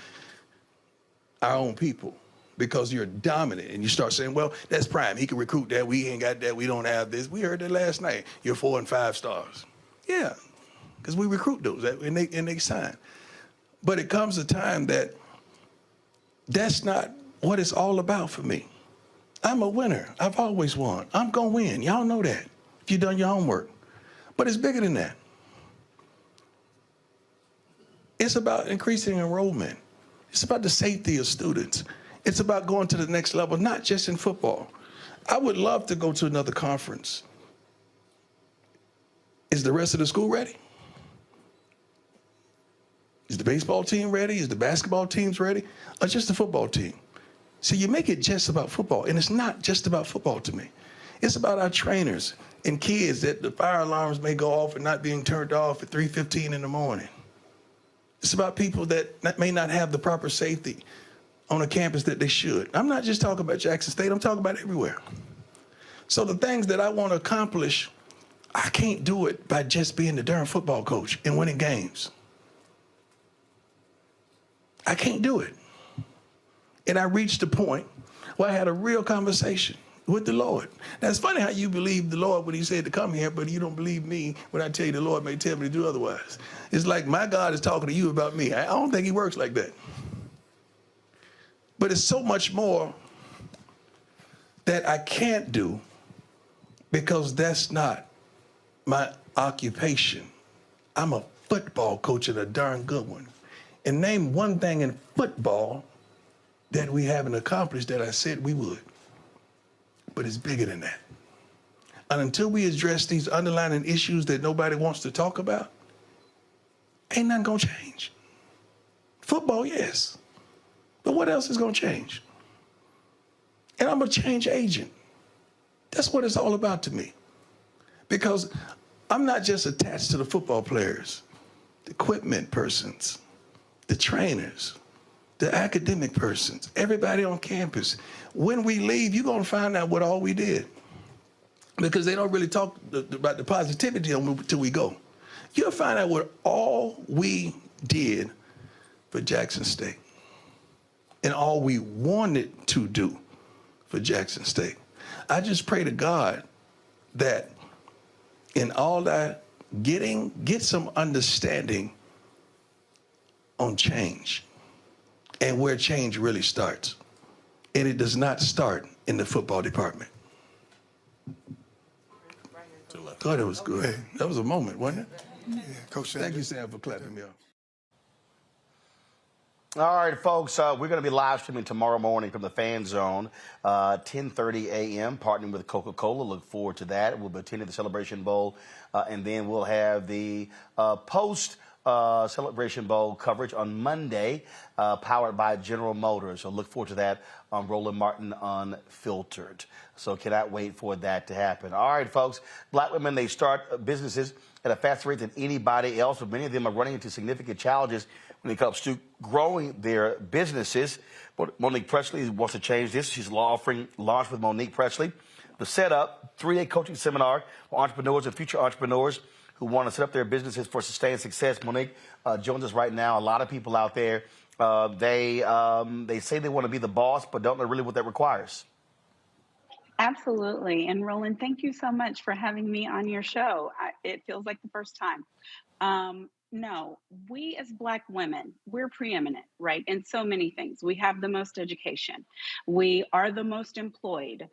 our own people because you're dominant and you start saying, well, that's prime. He can recruit that. We ain't got that. We don't have this. We heard that last night. You're 4 and 5 stars. Yeah, because we recruit those and they sign. But it comes a time that that's not what it's all about for me. I'm a winner. I've always won. I'm going to win. Y'all know that if you've done your homework. But it's bigger than that. It's about increasing enrollment. It's about the safety of students. It's about going to the next level, not just in football. I would love to go to another conference Is the rest of the school ready? Is the baseball team ready? Is the basketball teams ready? Or just the football team? See, you make it just about football, and it's not just about football to me. It's about our trainers and kids that the fire alarms may go off and not being turned off at 3:15 in the morning. It's about people that may not have the proper safety on a campus that they should. I'm not just talking about Jackson State, I'm talking about everywhere. So the things that I want to accomplish, I can't do it by just being the darn football coach and winning games. I can't do it. And I reached a point where I had a real conversation with the Lord. Now, it's funny how you believe the Lord when he said to come here, but you don't believe me when I tell you the Lord may tell me to do otherwise. It's like my God is talking to you about me. I don't think he works like that. But it's so much more that I can't do because that's not my occupation. I'm a football coach and a darn good one. And name one thing in football that we haven't accomplished that I said we would. But it's bigger than that. And until we address these underlying issues that nobody wants to talk about, ain't nothing gonna change. Football, yes. But what else is gonna change? And I'm a change agent. That's what it's all about to me. Because I'm not just attached to the football players, the equipment persons, the trainers, the academic persons, everybody on campus. When we leave, you're gonna find out what all we did. Because they don't really talk about the positivity until we go. You'll find out what all we did for Jackson State and all we wanted to do for Jackson State. I just pray to God that in all that get some understanding on change and where change really starts. And it does not start in the football department. I thought it was good. That was a moment, wasn't it? Yeah, Coach Sanders. Thank you, Sam, for clapping me up. All right, folks, we're going to be live streaming tomorrow morning from the Fan Zone, 10:30 a.m., partnering with Coca-Cola. Look forward to that. We'll be attending the Celebration Bowl, and then we'll have the post-Celebration Bowl coverage on Monday, powered by General Motors. So look forward to that on Roland Martin Unfiltered. So cannot wait for that to happen. All right, folks, black women, they start businesses at a faster rate than anybody else, but many of them are running into significant challenges when it comes to growing their businesses. Monique Presley wants to change this. She's offering Launch with Monique Presley. The setup, 3-day coaching seminar for entrepreneurs and future entrepreneurs who want to set up their businesses for sustained success. Monique joins us right now. A lot of people out there, they say they want to be the boss, but don't know really what that requires. Absolutely. And Roland, thank you so much for having me on your show. It feels like the first time. No, we as Black women, we're preeminent, right? In so many things. We have the most education. We are the most employed.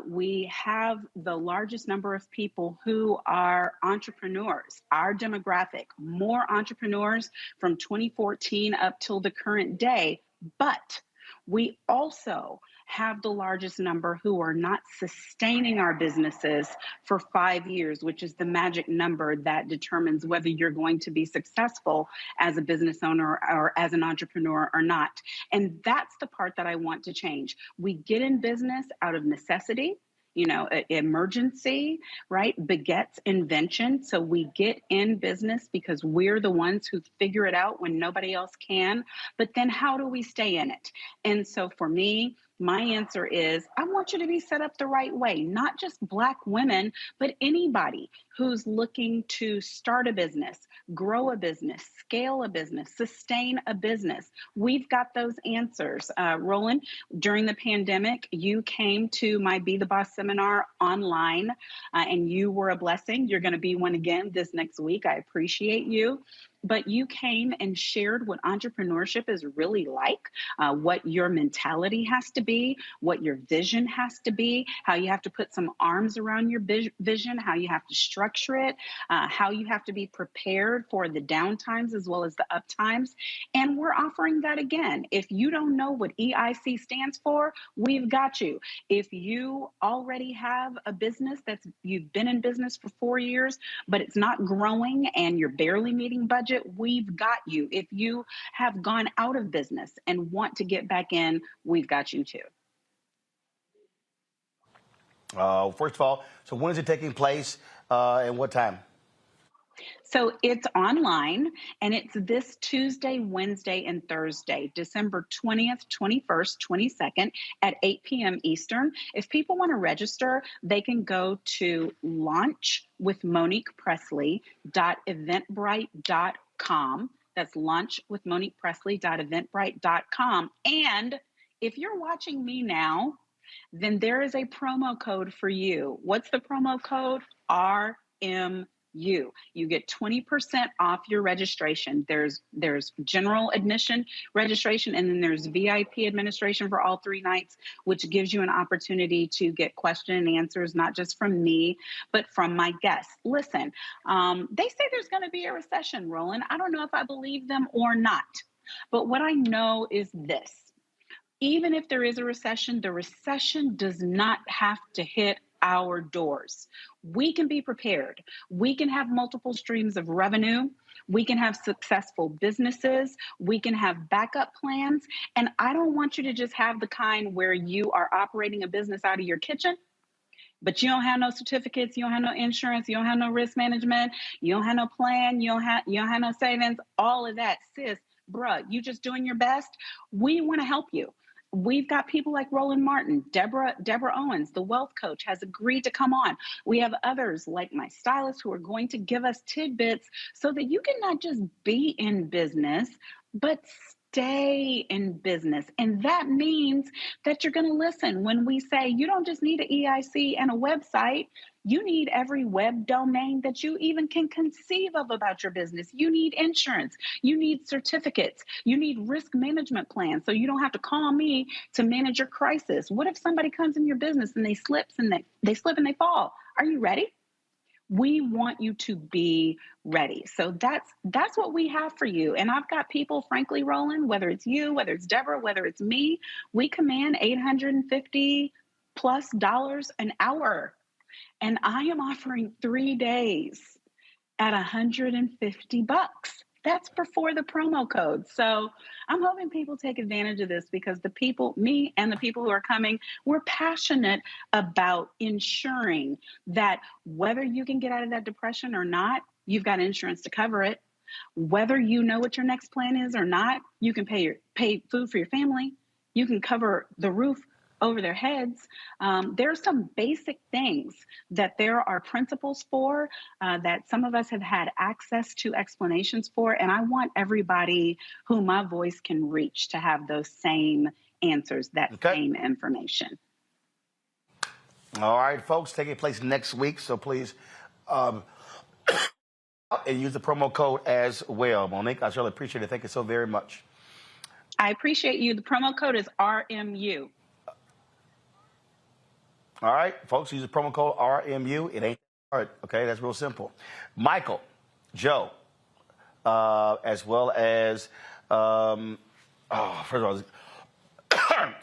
We have the largest number of people who are entrepreneurs. Our demographic, more entrepreneurs from 2014 up till the current day. But we also have the largest number who are not sustaining our businesses for 5 years, which is the magic number that determines whether you're going to be successful as a business owner or as an entrepreneur or not. And that's the part that I want to change. We get in business out of necessity. You know, emergency, right, begets invention. So we get in business because we're the ones who figure it out when nobody else can. But then how do we stay in it? And so for me, my answer is, I want you to be set up the right way, not just Black women, but anybody who's looking to start a business, grow a business, scale a business, sustain a business. We've got those answers. Roland, during the pandemic, you came to my Be the Boss seminar online, and you were a blessing. You're going to be one again this next week. I appreciate you. but you came and shared what entrepreneurship is really like, what your mentality has to be, what your vision has to be, how you have to put some arms around your vision, how you have to structure it, how you have to be prepared for the down times as well as the up times. And we're offering that again. If you don't know what EIC stands for, we've got you. If you already have a business you've been in business for 4 years, but it's not growing and you're barely meeting budget, we've got you. If you have gone out of business and want to get back in, we've got you too. First of all, so when is it taking place and what time? So it's online, and it's this Tuesday, Wednesday, and Thursday, December 20th, 21st, 22nd at 8 p.m. Eastern. If people want to register, they can go to launchwithmoniquepresley.eventbrite.com. That's launchwithmoniquepresley.eventbrite.com. And if you're watching me now, then there is a promo code for you. What's the promo code? RMU. You get 20% off your registration. There's general admission registration, and then there's VIP administration for all 3 nights, which gives you an opportunity to get question and answers, not just from me, but from my guests. Listen, they say there's going to be a recession, Roland. I don't know if I believe them or not, but what I know is this. Even if there is a recession, the recession does not have to hit our doors. We can be prepared. We can have multiple streams of revenue. We can have successful businesses. We can have backup plans. And I don't want you to just have the kind where you are operating a business out of your kitchen, but you don't have no certificates, you don't have no insurance, you don't have no risk management, you don't have no plan, you don't have no savings, all of that. Sis, bruh, you just doing your best. We want to help you. We've got people like Roland Martin, Deborah Owens, the wealth coach, has agreed to come on. We have others like my stylist who are going to give us tidbits so that you can not just be in business, but stay in business. And that means that you're going to listen when we say you don't just need an EIC and a website. You need every web domain that you even can conceive of about your business. You need insurance. You need certificates. You need risk management plans so you don't have to call me to manage your crisis. What if somebody comes in your business and they slip and they fall? Are you ready? We want you to be ready. So that's what we have for you. And I've got people, frankly, Roland, whether it's you, whether it's Deborah, whether it's me, we command $850+ an hour. And I am offering 3 days at $150. That's before the promo code. So I'm hoping people take advantage of this because the people, me and the people who are coming, we're passionate about ensuring that whether you can get out of that depression or not, you've got insurance to cover it. Whether you know what your next plan is or not, you can pay food for your family. You can cover the roof over their heads. There are some basic things that there are principles for that some of us have had access to explanations for. And I want everybody who my voice can reach to have those same answers, that same information. All right, folks, taking place next week. So please and use the promo code as well. Monique, I really appreciate it. Thank you so very much. I appreciate you. The promo code is RMU. All right, folks, use the promo code RMU. It ain't hard, okay? That's real simple. Michael, Joe, as well as, first of all,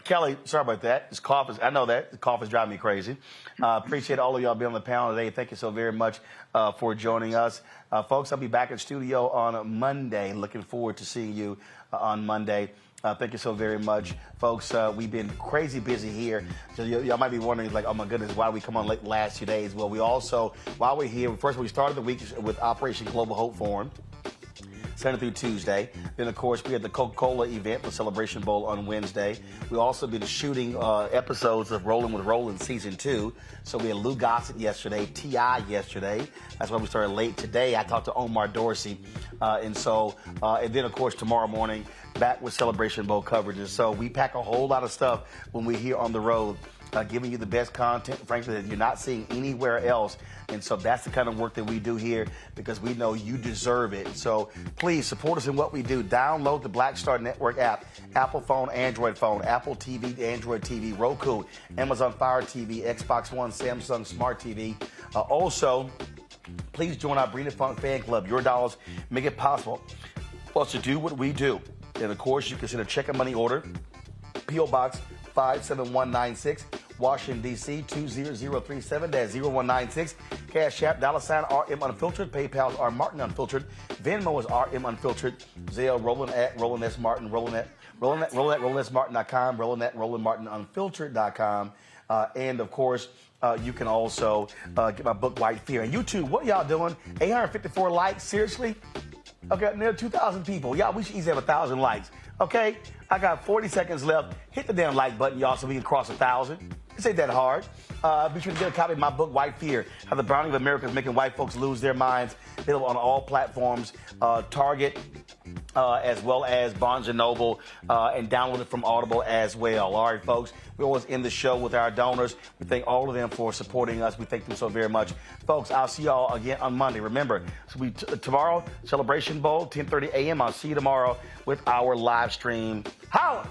Kelly, sorry about that. This cough is, I know that. The cough is driving me crazy. Appreciate all of y'all being on the panel today. Thank you so very much for joining us. Folks, I'll be back in studio on Monday. Looking forward to seeing you on Monday. Thank you so very much, folks. We've been crazy busy here. So y'all might be wondering, like, oh my goodness, why we come on late the last few days? Well, we also, while we're here, first we started the week with Operation Global Hope Forum, Sunday through Tuesday. Then, of course, we had the Coca-Cola event, the Celebration Bowl on Wednesday. We also been shooting episodes of Rolling with Roland Season 2. So we had Lou Gossett yesterday, T.I. yesterday. That's why we started late today. I talked to Omar Dorsey. And then, of course, tomorrow morning, back with Celebration Bowl coverage. And so we pack a whole lot of stuff when we're here on the road giving you the best content, frankly, that you're not seeing anywhere else. And so that's the kind of work that we do here because we know you deserve it. So please support us in what we do. Download the Black Star Network app, Apple phone, Android phone, Apple TV, Android TV, Roku, Amazon Fire TV, Xbox One, Samsung Smart TV. Also, please join our Brina Funk fan club. Your dollars make it possible for us to do what we do. And of course, you can send a check and money order, P.O. Box 57196, Washington, D.C. 20037-0196. Cash App, $RM Unfiltered. PayPal's R Martin Unfiltered. Venmo is RM Unfiltered. Zelle, Roland at Roland S. Martin. Roland at RolandSMartin.com. Roland at RolandMartinUnfiltered.com. And of course, you can also get my book, White Fear. And YouTube, what y'all doing? 854 likes? Seriously? Okay, near 2,000 people. Y'all, we should easily have 1,000 likes. Okay? I got 40 seconds left. Hit the damn like button, y'all, so we can cross 1,000. This ain't that hard. Be sure to get a copy of my book, White Fear, How the Browning of America is Making White Folks Lose Their Minds. Available on all platforms, Target, as well as Barnes & Noble, and download it from Audible as well. All right, folks, we always end the show with our donors. We thank all of them for supporting us. We thank them so very much. Folks, I'll see y'all again on Monday. Remember, tomorrow, Celebration Bowl, 10:30 a.m. I'll see you tomorrow with our live stream. Holla!